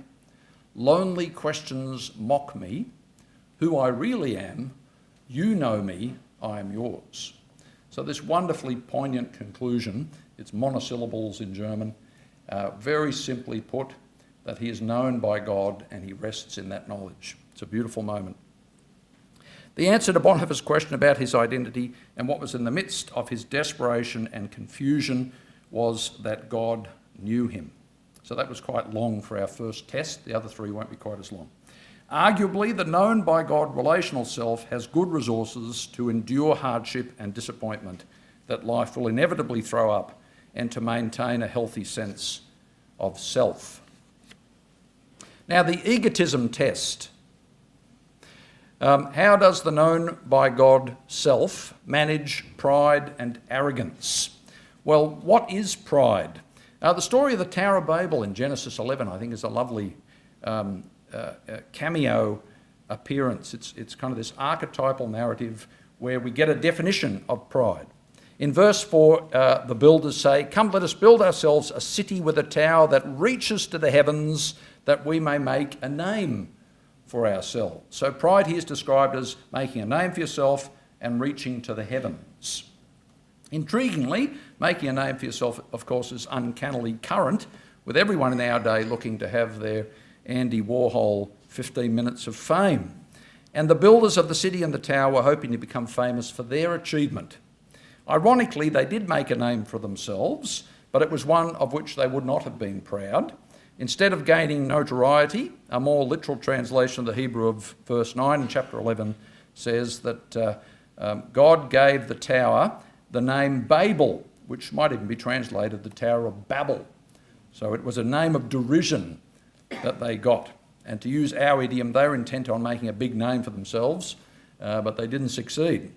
Lonely questions mock me. Who I really am, you know me, I am yours." So this wonderfully poignant conclusion, it's monosyllables in German, very simply put, that he is known by God and he rests in that knowledge. It's a beautiful moment. The answer to Bonhoeffer's question about his identity and what was in the midst of his desperation and confusion was that God knew him. So that was quite long for our first test. The other three won't be quite as long. Arguably, the known by God relational self has good resources to endure hardship and disappointment that life will inevitably throw up and to maintain a healthy sense of self. Now, the egotism test. How does the known by God self manage pride and arrogance? Well, what is pride? The story of the Tower of Babel in Genesis 11, I think, is a lovely cameo appearance. It's kind of this archetypal narrative where we get a definition of pride. In verse 4, the builders say, "Come, let us build ourselves a city with a tower that reaches to the heavens, that we may make a name for ourselves." So pride here is described as making a name for yourself and reaching to the heavens. Intriguingly, making a name for yourself, of course, is uncannily current, with everyone in our day looking to have their Andy Warhol 15 minutes of fame. And the builders of the city and the tower were hoping to become famous for their achievement. Ironically, they did make a name for themselves, but it was one of which they would not have been proud. Instead of gaining notoriety, a more literal translation of the Hebrew of verse 9 in chapter 11 says that God gave the tower the name Babel, which might even be translated the Tower of Babel. So it was a name of derision that they got. And to use our idiom, they were intent on making a big name for themselves, but they didn't succeed.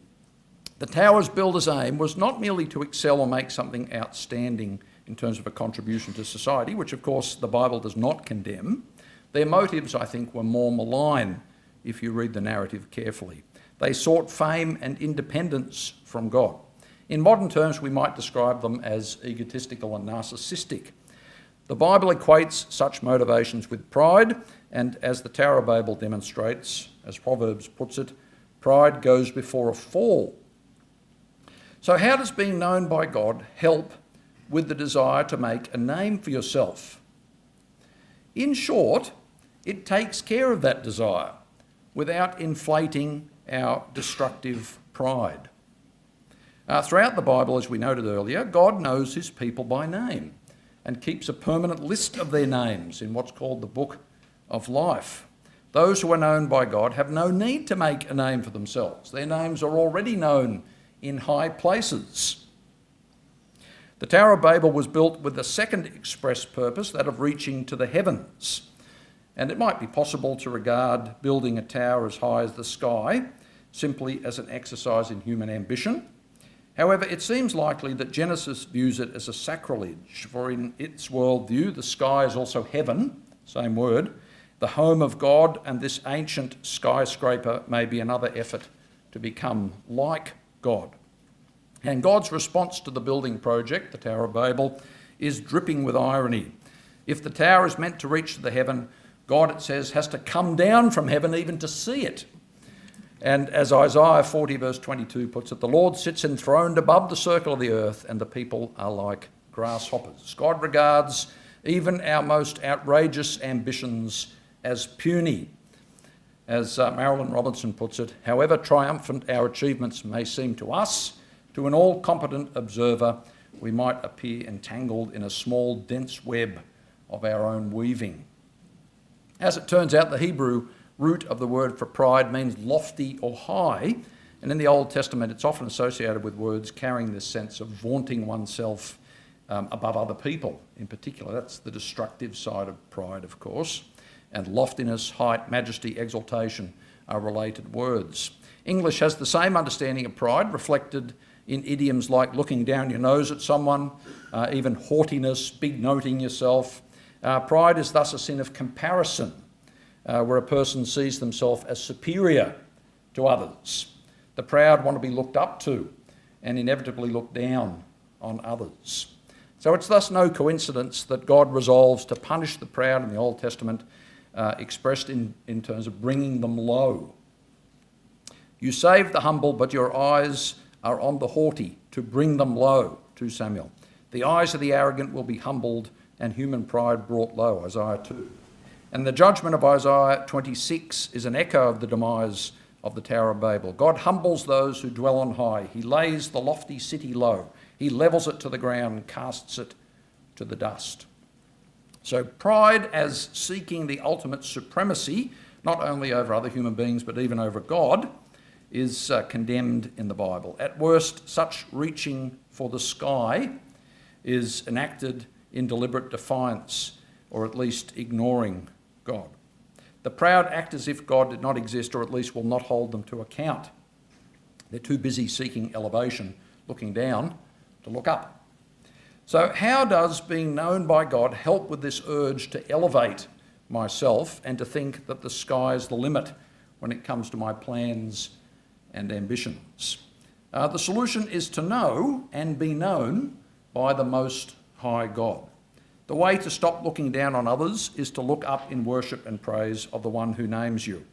The tower's builder's aim was not merely to excel or make something outstanding in terms of a contribution to society, which of course the Bible does not condemn. Their motives, I think, were more malign if you read the narrative carefully. They sought fame and independence from God. In modern terms, we might describe them as egotistical and narcissistic. The Bible equates such motivations with pride, and as the Tower of Babel demonstrates, as Proverbs puts it, pride goes before a fall. So how does being known by God help with the desire to make a name for yourself? In short, it takes care of that desire without inflating our destructive pride. Throughout the Bible, as we noted earlier, God knows his people by name and keeps a permanent list of their names in what's called the Book of Life. Those who are known by God have no need to make a name for themselves. Their names are already known in high places. The Tower of Babel was built with the second express purpose, that of reaching to the heavens. And it might be possible to regard building a tower as high as the sky simply as an exercise in human ambition. However, it seems likely that Genesis views it as a sacrilege, for in its worldview, the sky is also heaven, same word, the home of God, and this ancient skyscraper may be another effort to become like God. And God's response to the building project, the Tower of Babel, is dripping with irony. If the tower is meant to reach to the heaven, God, it says, has to come down from heaven even to see it. And as Isaiah 40 verse 22 puts it, the Lord sits enthroned above the circle of the earth, and the people are like grasshoppers. God regards even our most outrageous ambitions as puny. As Marilyn Robinson puts it, however triumphant our achievements may seem to us, to an all-competent observer, we might appear entangled in a small, dense web of our own weaving. As it turns out, the Hebrew root of the word for pride means lofty or high, and in the Old Testament it's often associated with words carrying this sense of vaunting oneself above other people in particular. That's the destructive side of pride, of course, and loftiness, height, majesty, exaltation are related words. English has the same understanding of pride reflected in idioms like looking down your nose at someone, even haughtiness, big-noting yourself. Pride is thus a sin of comparison, where a person sees themselves as superior to others. The proud want to be looked up to and inevitably look down on others. So it's thus no coincidence that God resolves to punish the proud in the Old Testament, expressed in terms of bringing them low. You save the humble, but your eyes are on the haughty, to bring them low, 2 Samuel. The eyes of the arrogant will be humbled, and human pride brought low, Isaiah 2. And the judgment of Isaiah 26 is an echo of the demise of the Tower of Babel. God humbles those who dwell on high. He lays the lofty city low. He levels it to the ground and casts it to the dust. So pride as seeking the ultimate supremacy, not only over other human beings, but even over God, is condemned in the Bible. At worst, such reaching for the sky is enacted in deliberate defiance, or at least ignoring God. The proud act as if God did not exist, or at least will not hold them to account. They're too busy seeking elevation, looking down, to look up. So how does being known by God help with this urge to elevate myself and to think that the sky is the limit when it comes to my plans and ambitions? The solution is to know and be known by the Most High God. The way to stop looking down on others is to look up in worship and praise of the one who names you.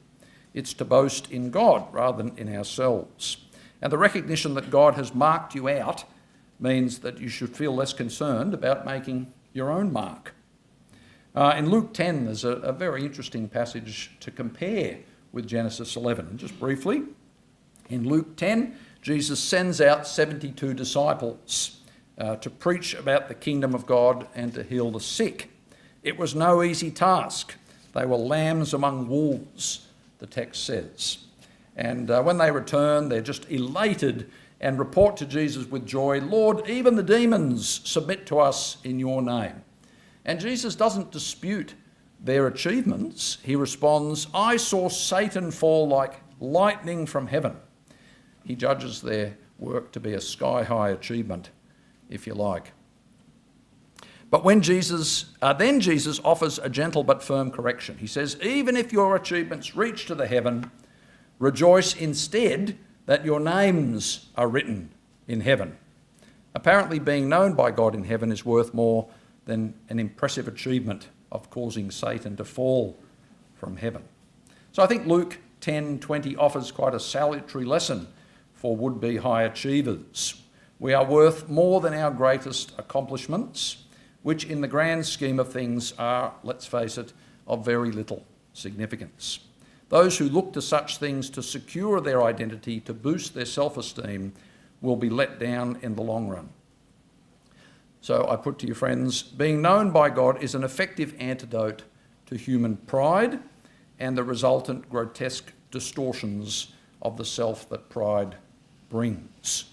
It's to boast in God rather than in ourselves. And the recognition that God has marked you out means that you should feel less concerned about making your own mark. In Luke 10, there's a very interesting passage to compare with Genesis 11. And just briefly, in Luke 10, Jesus sends out 72 disciples to preach about the kingdom of God and to heal the sick. It was no easy task. They were lambs among wolves, the text says. And when they return, they're just elated and report to Jesus with joy, "Lord, even the demons submit to us in your name." And Jesus doesn't dispute their achievements. He responds, "I saw Satan fall like lightning from heaven." He judges their work to be a sky-high achievement, if you like. But when Jesus offers a gentle but firm correction. He says, "Even if your achievements reach to the heaven, rejoice instead that your names are written in heaven." Apparently, being known by God in heaven is worth more than an impressive achievement of causing Satan to fall from heaven. So I think Luke 10:20 offers quite a salutary lesson for would-be high achievers. We are worth more than our greatest accomplishments, which in the grand scheme of things are, let's face it, of very little significance. Those who look to such things to secure their identity, to boost their self-esteem, will be let down in the long run. So I put to you, friends, being known by God is an effective antidote to human pride and the resultant grotesque distortions of the self that pride brings.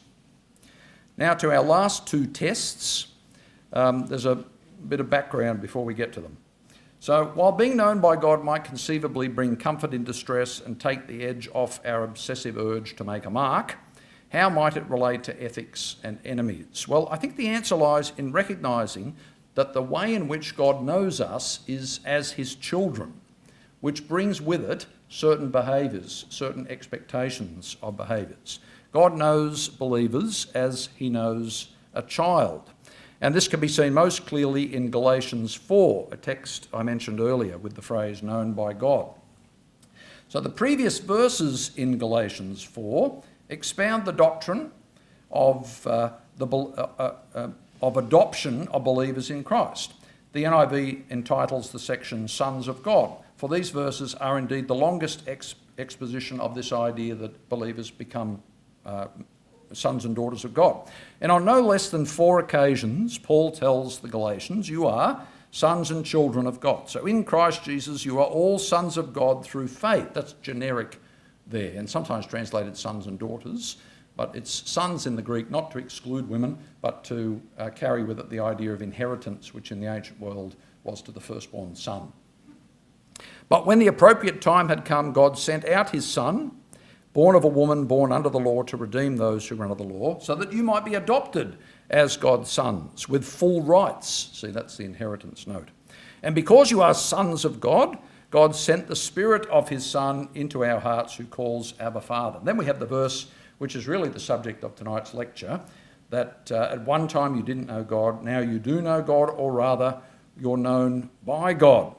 Now to our last two tests. There's a bit of background before we get to them. So while being known by God might conceivably bring comfort in distress and take the edge off our obsessive urge to make a mark, how might it relate to ethics and enemies? Well, I think the answer lies in recognising that the way in which God knows us is as his children, which brings with it certain behaviours, certain expectations of behaviours. God knows believers as he knows a child. And this can be seen most clearly in Galatians 4, a text I mentioned earlier with the phrase known by God. So the previous verses in Galatians 4 expound the doctrine of adoption of believers in Christ. The NIV entitles the section Sons of God, for these verses are indeed the longest exposition of this idea that believers become sons and daughters of God. And on no less than 4 occasions, Paul tells the Galatians, you are sons and children of God. So in Christ Jesus, you are all sons of God through faith. That's generic there, and sometimes translated sons and daughters, but it's sons in the Greek, not to exclude women, but to carry with it the idea of inheritance, which in the ancient world was to the firstborn son. But when the appropriate time had come, God sent out his son, born of a woman, born under the law to redeem those who are under the law, so that you might be adopted as God's sons with full rights. See, that's the inheritance note. And because you are sons of God, God sent the Spirit of his Son into our hearts, who calls Abba Father. Then we have the verse which is really the subject of tonight's lecture, that at one time you didn't know God, now you do know God, or rather you're known by God.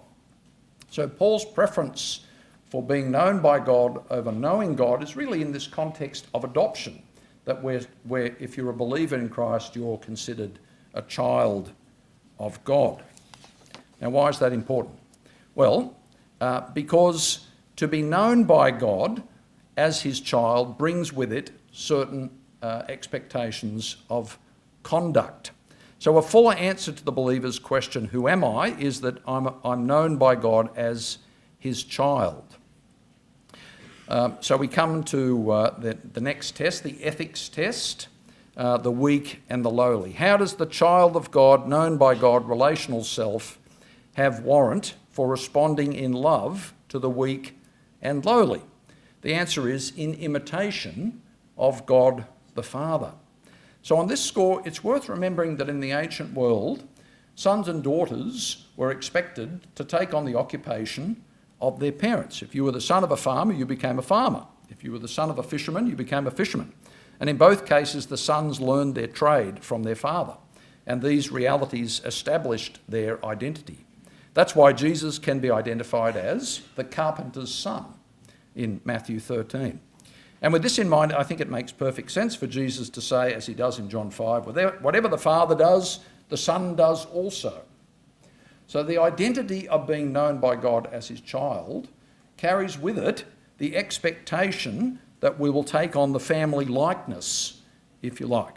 So Paul's preference for being known by God over knowing God is really in this context of adoption, that where if you're a believer in Christ, you're considered a child of God. Now, why is that important? Well, because to be known by God as his child brings with it certain expectations of conduct. So a fuller answer to the believer's question, who am I, is that I'm known by God as his child. So we come to the next test, the ethics test, the weak and the lowly. How does the child of God, known by God, relational self, have warrant for responding in love to the weak and lowly? The answer is in imitation of God the Father. So on this score, it's worth remembering that in the ancient world, sons and daughters were expected to take on the occupation of their parents. If you were the son of a farmer, you became a farmer. If you were the son of a fisherman, you became a fisherman. And in both cases, the sons learned their trade from their father. And these realities established their identity. That's why Jesus can be identified as the carpenter's son in Matthew 13. And with this in mind, I think it makes perfect sense for Jesus to say, as he does in John 5, whatever the Father does, the Son does also. So the identity of being known by God as his child carries with it the expectation that we will take on the family likeness, if you like.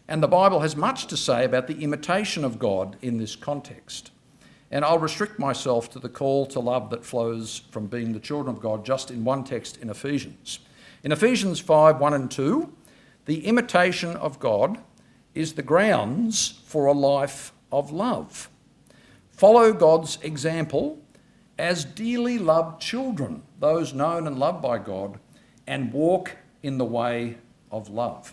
And the Bible has much to say about the imitation of God in this context. And I'll restrict myself to the call to love that flows from being the children of God just in one text in Ephesians. In Ephesians 5, 1 and 2, the imitation of God is the grounds for a life of love. Follow God's example as dearly loved children, those known and loved by God, and walk in the way of love.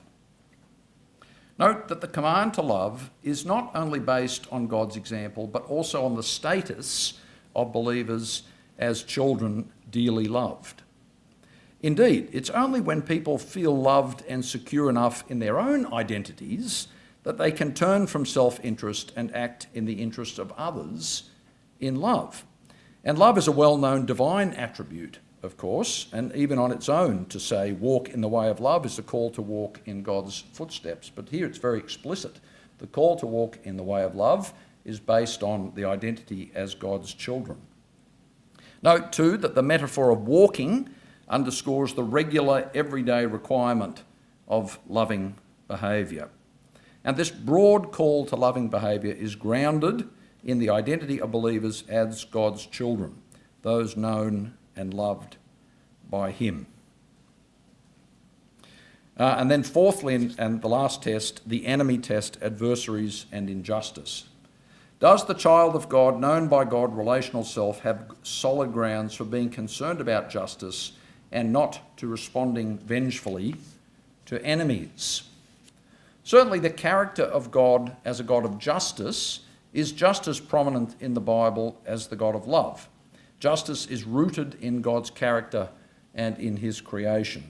Note that the command to love is not only based on God's example, but also on the status of believers as children dearly loved. Indeed, it's only when people feel loved and secure enough in their own identities that they can turn from self-interest and act in the interests of others in love. And love is a well-known divine attribute, of course, and even on its own to say walk in the way of love is a call to walk in God's footsteps. But here it's very explicit. The call to walk in the way of love is based on the identity as God's children. Note too that the metaphor of walking underscores the regular everyday requirement of loving behaviour. And this broad call to loving behaviour is grounded in the identity of believers as God's children, those known and loved by him. And then fourthly, and the last test, the enemy test, adversaries and injustice. Does the child of God, known by God, relational self, have solid grounds for being concerned about justice and not to responding vengefully to enemies? Certainly the character of God as a God of justice is just as prominent in the Bible as the God of love. Justice is rooted in God's character and in his creation.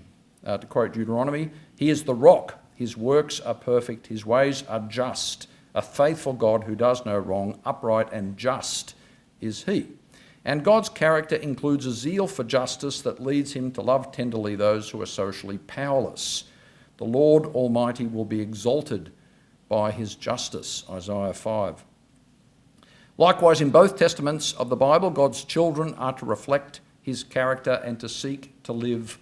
To quote Deuteronomy, he is the rock, his works are perfect, his ways are just. A faithful God who does no wrong, upright and just is he. And God's character includes a zeal for justice that leads him to love tenderly those who are socially powerless. The Lord Almighty will be exalted by his justice, Isaiah 5. Likewise, in both testaments of the Bible, God's children are to reflect his character and to seek to live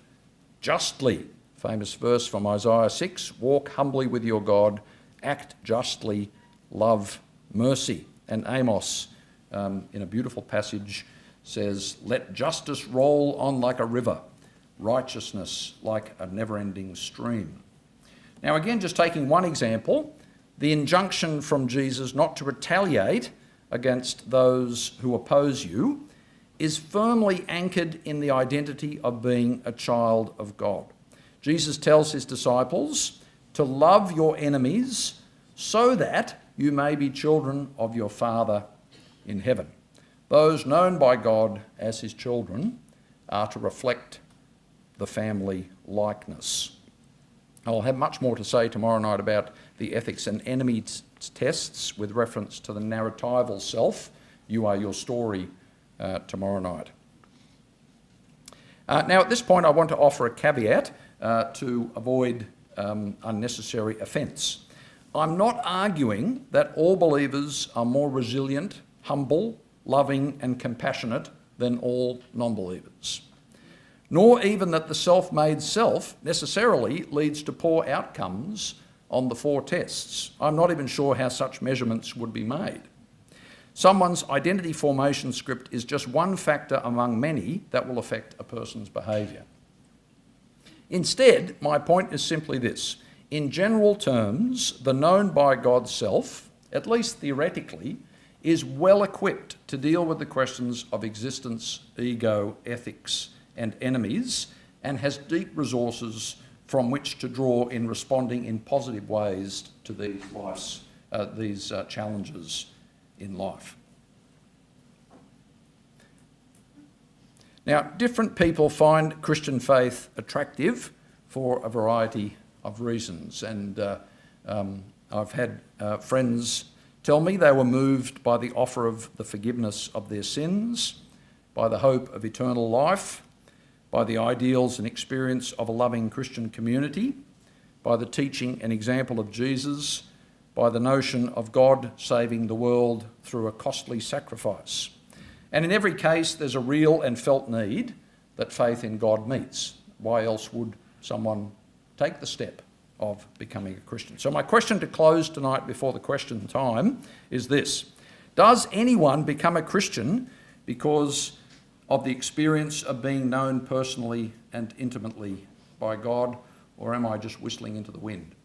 justly. Famous verse from Isaiah 6, walk humbly with your God, act justly, love mercy. And Amos, in a beautiful passage, says, let justice roll on like a river, righteousness like a never-ending stream. Now again, just taking one example, the injunction from Jesus not to retaliate against those who oppose you is firmly anchored in the identity of being a child of God. Jesus tells his disciples to love your enemies so that you may be children of your Father in heaven. Those known by God as his children are to reflect the family likeness. I'll have much more to say tomorrow night about the ethics and enemy tests with reference to the narratival self. You are your story tomorrow night. Now at this point I want to offer a caveat to avoid unnecessary offence. I'm not arguing that all believers are more resilient, humble, loving and compassionate than all non-believers, nor even that the self-made self necessarily leads to poor outcomes on the 4 tests. I'm not even sure how such measurements would be made. Someone's identity formation script is just one factor among many that will affect a person's behaviour. Instead, my point is simply this. In general terms, the known by God self, at least theoretically, is well equipped to deal with the questions of existence, ego, ethics and enemies, and has deep resources from which to draw in responding in positive ways to these challenges in life. Now, different people find Christian faith attractive for a variety of reasons, and I've had friends tell me they were moved by the offer of the forgiveness of their sins, by the hope of eternal life, by the ideals and experience of a loving Christian community, by the teaching and example of Jesus, by the notion of God saving the world through a costly sacrifice. And in every case, there's a real and felt need that faith in God meets. Why else would someone take the step of becoming a Christian? So my question to close tonight before the question time is this. Does anyone become a Christian because of the experience of being known personally and intimately by God, or am I just whistling into the wind?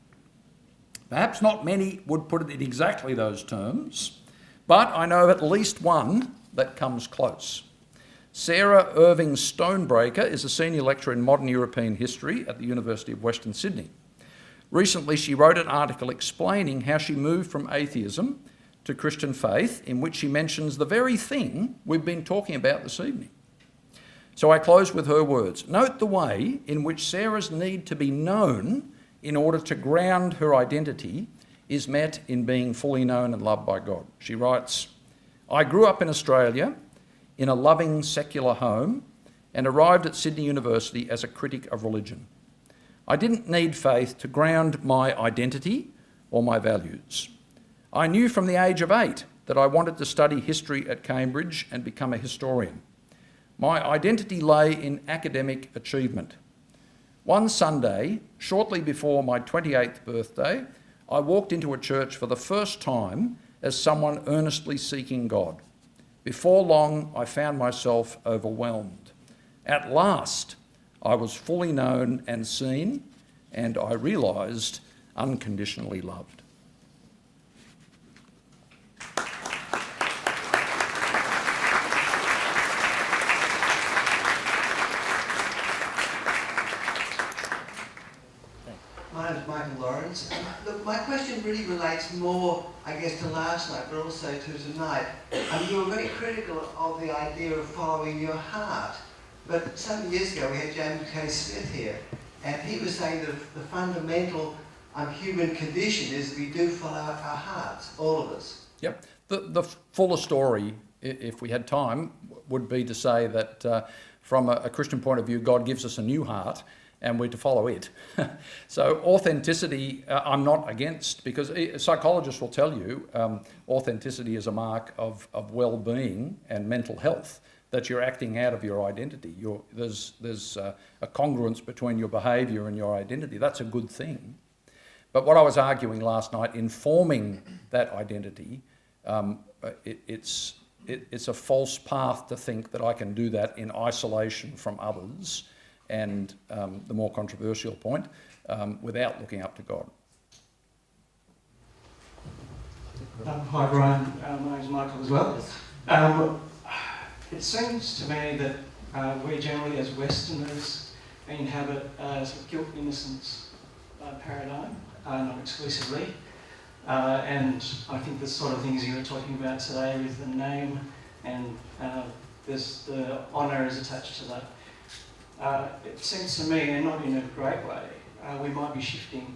Perhaps not many would put it in exactly those terms, but I know of at least one that comes close. Sarah Irving Stonebreaker is a senior lecturer in modern European history at the University of Western Sydney. Recently, she wrote an article explaining how she moved from atheism to Christian faith, in which she mentions the very thing we've been talking about this evening. So I close with her words. Note the way in which Sarah's need to be known in order to ground her identity is met in being fully known and loved by God. She writes, I grew up in Australia in a loving secular home and arrived at Sydney University as a critic of religion. I didn't need faith to ground my identity or my values. I knew from the age of 8 that I wanted to study history at Cambridge and become a historian. My identity lay in academic achievement. One Sunday, shortly before my 28th birthday, I walked into a church for the first time as someone earnestly seeking God. Before long, I found myself overwhelmed. At last, I was fully known and seen, and I realised unconditionally loved. My name is Michael Lawrence. Look, my question really relates more, I guess, to last night, but also to tonight. You were very critical of the idea of following your heart. But some years ago, we had James K. Smith here, and he was saying that the fundamental human condition is we do follow our hearts, all of us. Yep. The fuller story, if we had time, would be to say that from a Christian point of view, God gives us a new heart, and we're to follow it. So authenticity, I'm not against, because psychologists will tell you authenticity is a mark of well-being and mental health, that you're acting out of your identity. There's a congruence between your behaviour and your identity. That's a good thing. But what I was arguing last night, in forming that identity, it's a false path to think that I can do that in isolation from others, and the more controversial point, without looking up to God. Hi Brian, my name's Michael as well. it seems to me that we generally, as Westerners, inhabit a sort of guilt innocence paradigm, not exclusively. And I think the sort of things you were talking about today with the name and there's the honour is attached to that. It seems to me, and not in a great way, we might be shifting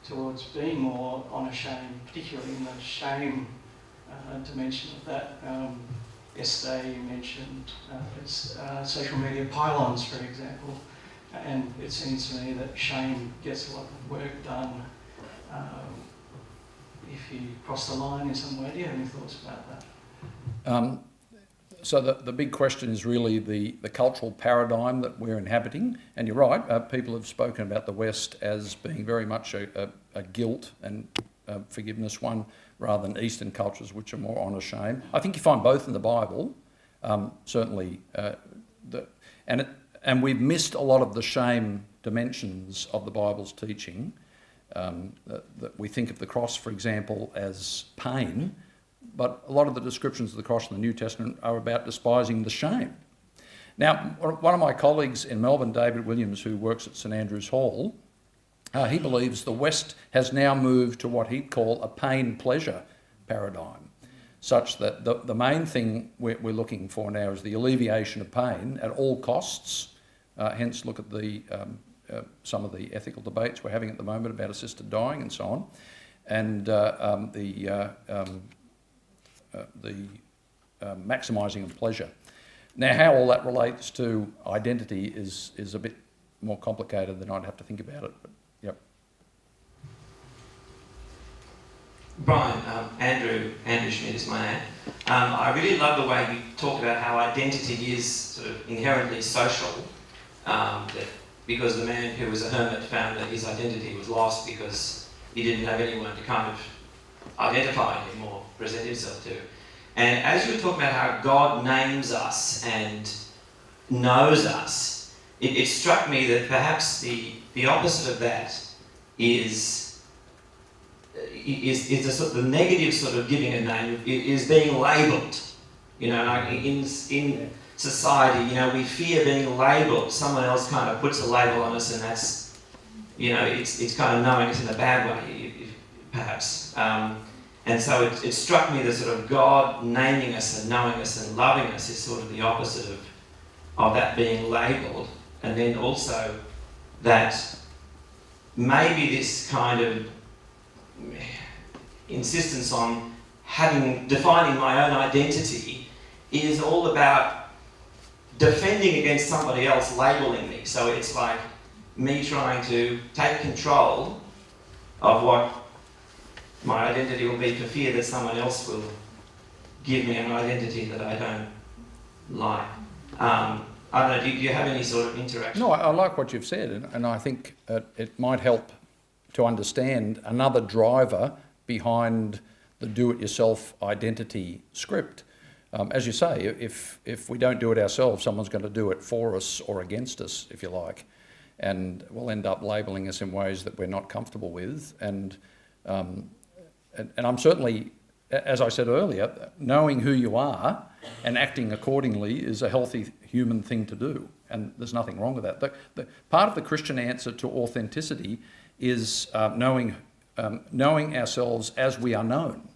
towards being more honour-shame, particularly in the shame dimension of that. Yesterday you mentioned social media pylons, for example, and it seems to me that shame gets a lot of work done if you cross the line in some way. Do you have any thoughts about that? So the big question is really the cultural paradigm that we're inhabiting. And you're right, people have spoken about the West as being very much a guilt and forgiveness one, rather than Eastern cultures, which are more honour shame. I think you find both in the Bible, certainly. And we've missed a lot of the shame dimensions of the Bible's teaching. That we think of the cross, for example, as pain, but a lot of the descriptions of the cross in the New Testament are about despising the shame. Now, one of my colleagues in Melbourne, David Williams, who works at St Andrew's Hall, he believes the West has now moved to what he'd call a pain-pleasure paradigm, such that the main thing we're looking for now is the alleviation of pain at all costs. Hence, look at some of the ethical debates we're having at the moment about assisted dying and so on, and the maximising of pleasure. Now, how all that relates to identity is a bit more complicated than I'd have to think about it. But yep. Brian, Andrew Schmidt is my name. I really love the way you talk about how identity is sort of inherently social. Because the man who was a hermit found that his identity was lost because he didn't have anyone to kind of identify him or present himself to. And as you were talking about how God names us and knows us, it struck me that perhaps the opposite of that is the sort of the negative sort of giving a name is being labelled. You know, like in society, you know, we fear being labelled. Someone else kind of puts a label on us, and that's, you know, it's kind of knowing us in a bad way, perhaps. And so it struck me that sort of God naming us and knowing us and loving us is sort of the opposite of that being labelled. And then also that maybe this kind of insistence on defining my own identity is all about defending against somebody else labelling me. So it's like me trying to take control of what my identity will be for fear that someone else will give me an identity that I don't like. I don't know, do you have any sort of interaction? No, I like what you've said, and I think it might help to understand another driver behind the do-it-yourself identity script. As you say, if we don't do it ourselves, someone's going to do it for us or against us, if you like, and we'll end up labelling us in ways that we're not comfortable with. And I'm certainly, as I said earlier, knowing who you are and acting accordingly is a healthy human thing to do, and there's nothing wrong with that. The part of the Christian answer to authenticity is knowing ourselves as we are known.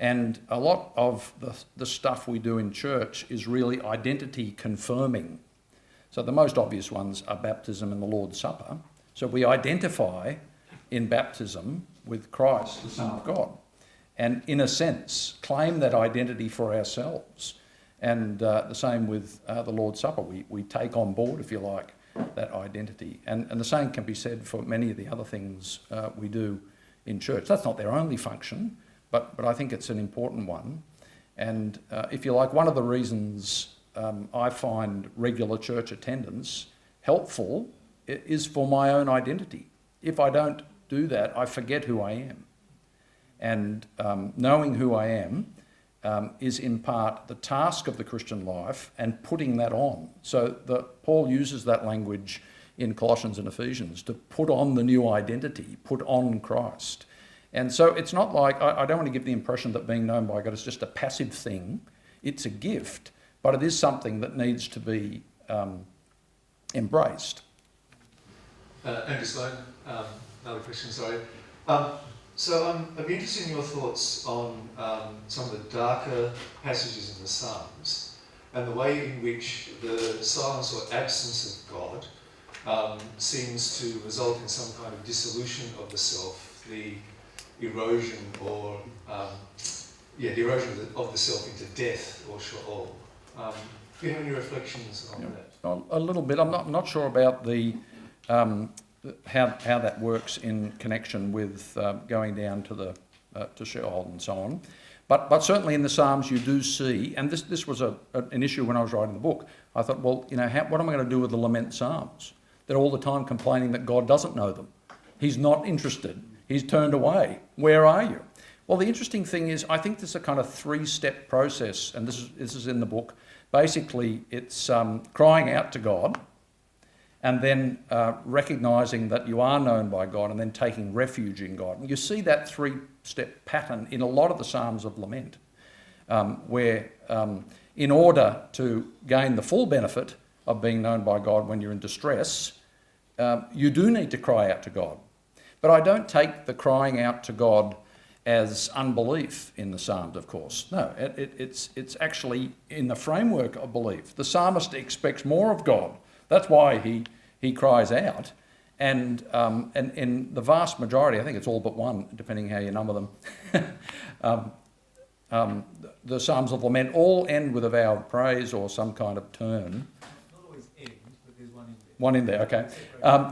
And a lot of the stuff we do in church is really identity confirming. So the most obvious ones are baptism and the Lord's Supper. So we identify in baptism with Christ, the Son of God, and in a sense claim that identity for ourselves. And the same with the Lord's Supper. We take on board, if you like, that identity. And the same can be said for many of the other things we do in church. That's not their only function, but I think it's an important one. And if you like, one of the reasons I find regular church attendance helpful is for my own identity. If I don't do that, I forget who I am. And knowing who I am is in part the task of the Christian life and putting that on. So Paul uses that language in Colossians and Ephesians to put on the new identity, put on Christ. And so it's not like, I don't want to give the impression that being known by God is just a passive thing. It's a gift, but it is something that needs to be embraced. Andrew Sloan, another question, sorry. So I'd be interested in your thoughts on some of the darker passages in the Psalms and the way in which the silence or absence of God seems to result in some kind of dissolution of the self, the erosion or the erosion of the self into death or Sheol. Do you have any reflections on that? A little bit. I'm not sure about the how that works in connection with going down to the to Sheol and so on. But certainly in the Psalms you do see, and this was an issue when I was writing the book. I thought, well, you know, what am I going to do with the lament Psalms? They're all the time complaining that God doesn't know them. He's not interested. He's turned away. Where are you? Well, the interesting thing is, I think this is a kind of three-step process, and this is in the book. Basically, it's crying out to God, and then recognising that you are known by God, and then taking refuge in God. And you see that three-step pattern in a lot of the Psalms of Lament, where in order to gain the full benefit of being known by God when you're in distress, you do need to cry out to God. But I don't take the crying out to God as unbelief in the Psalms, of course. No, it's actually in the framework of belief. The psalmist expects more of God. That's why he cries out. And in the vast majority, I think it's all but one, depending how you number them, the Psalms of Lament all end with a vow of praise or some kind of turn. Not always ends, but there's one in there. One in there, okay.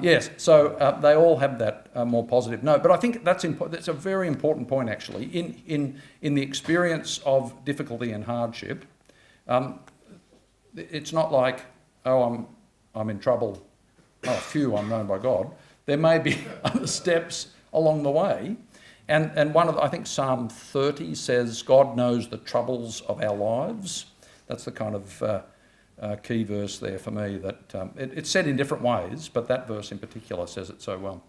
Yes, so they all have that more positive note. But I think that's a very important point, actually. In the experience of difficulty and hardship, it's not like, oh, I'm in trouble, oh, phew, I'm known by God. There may be other steps along the way. And I think Psalm 30 says, God knows the troubles of our lives. That's the kind of key verse there for me. That it's said in different ways, but that verse in particular says it so well.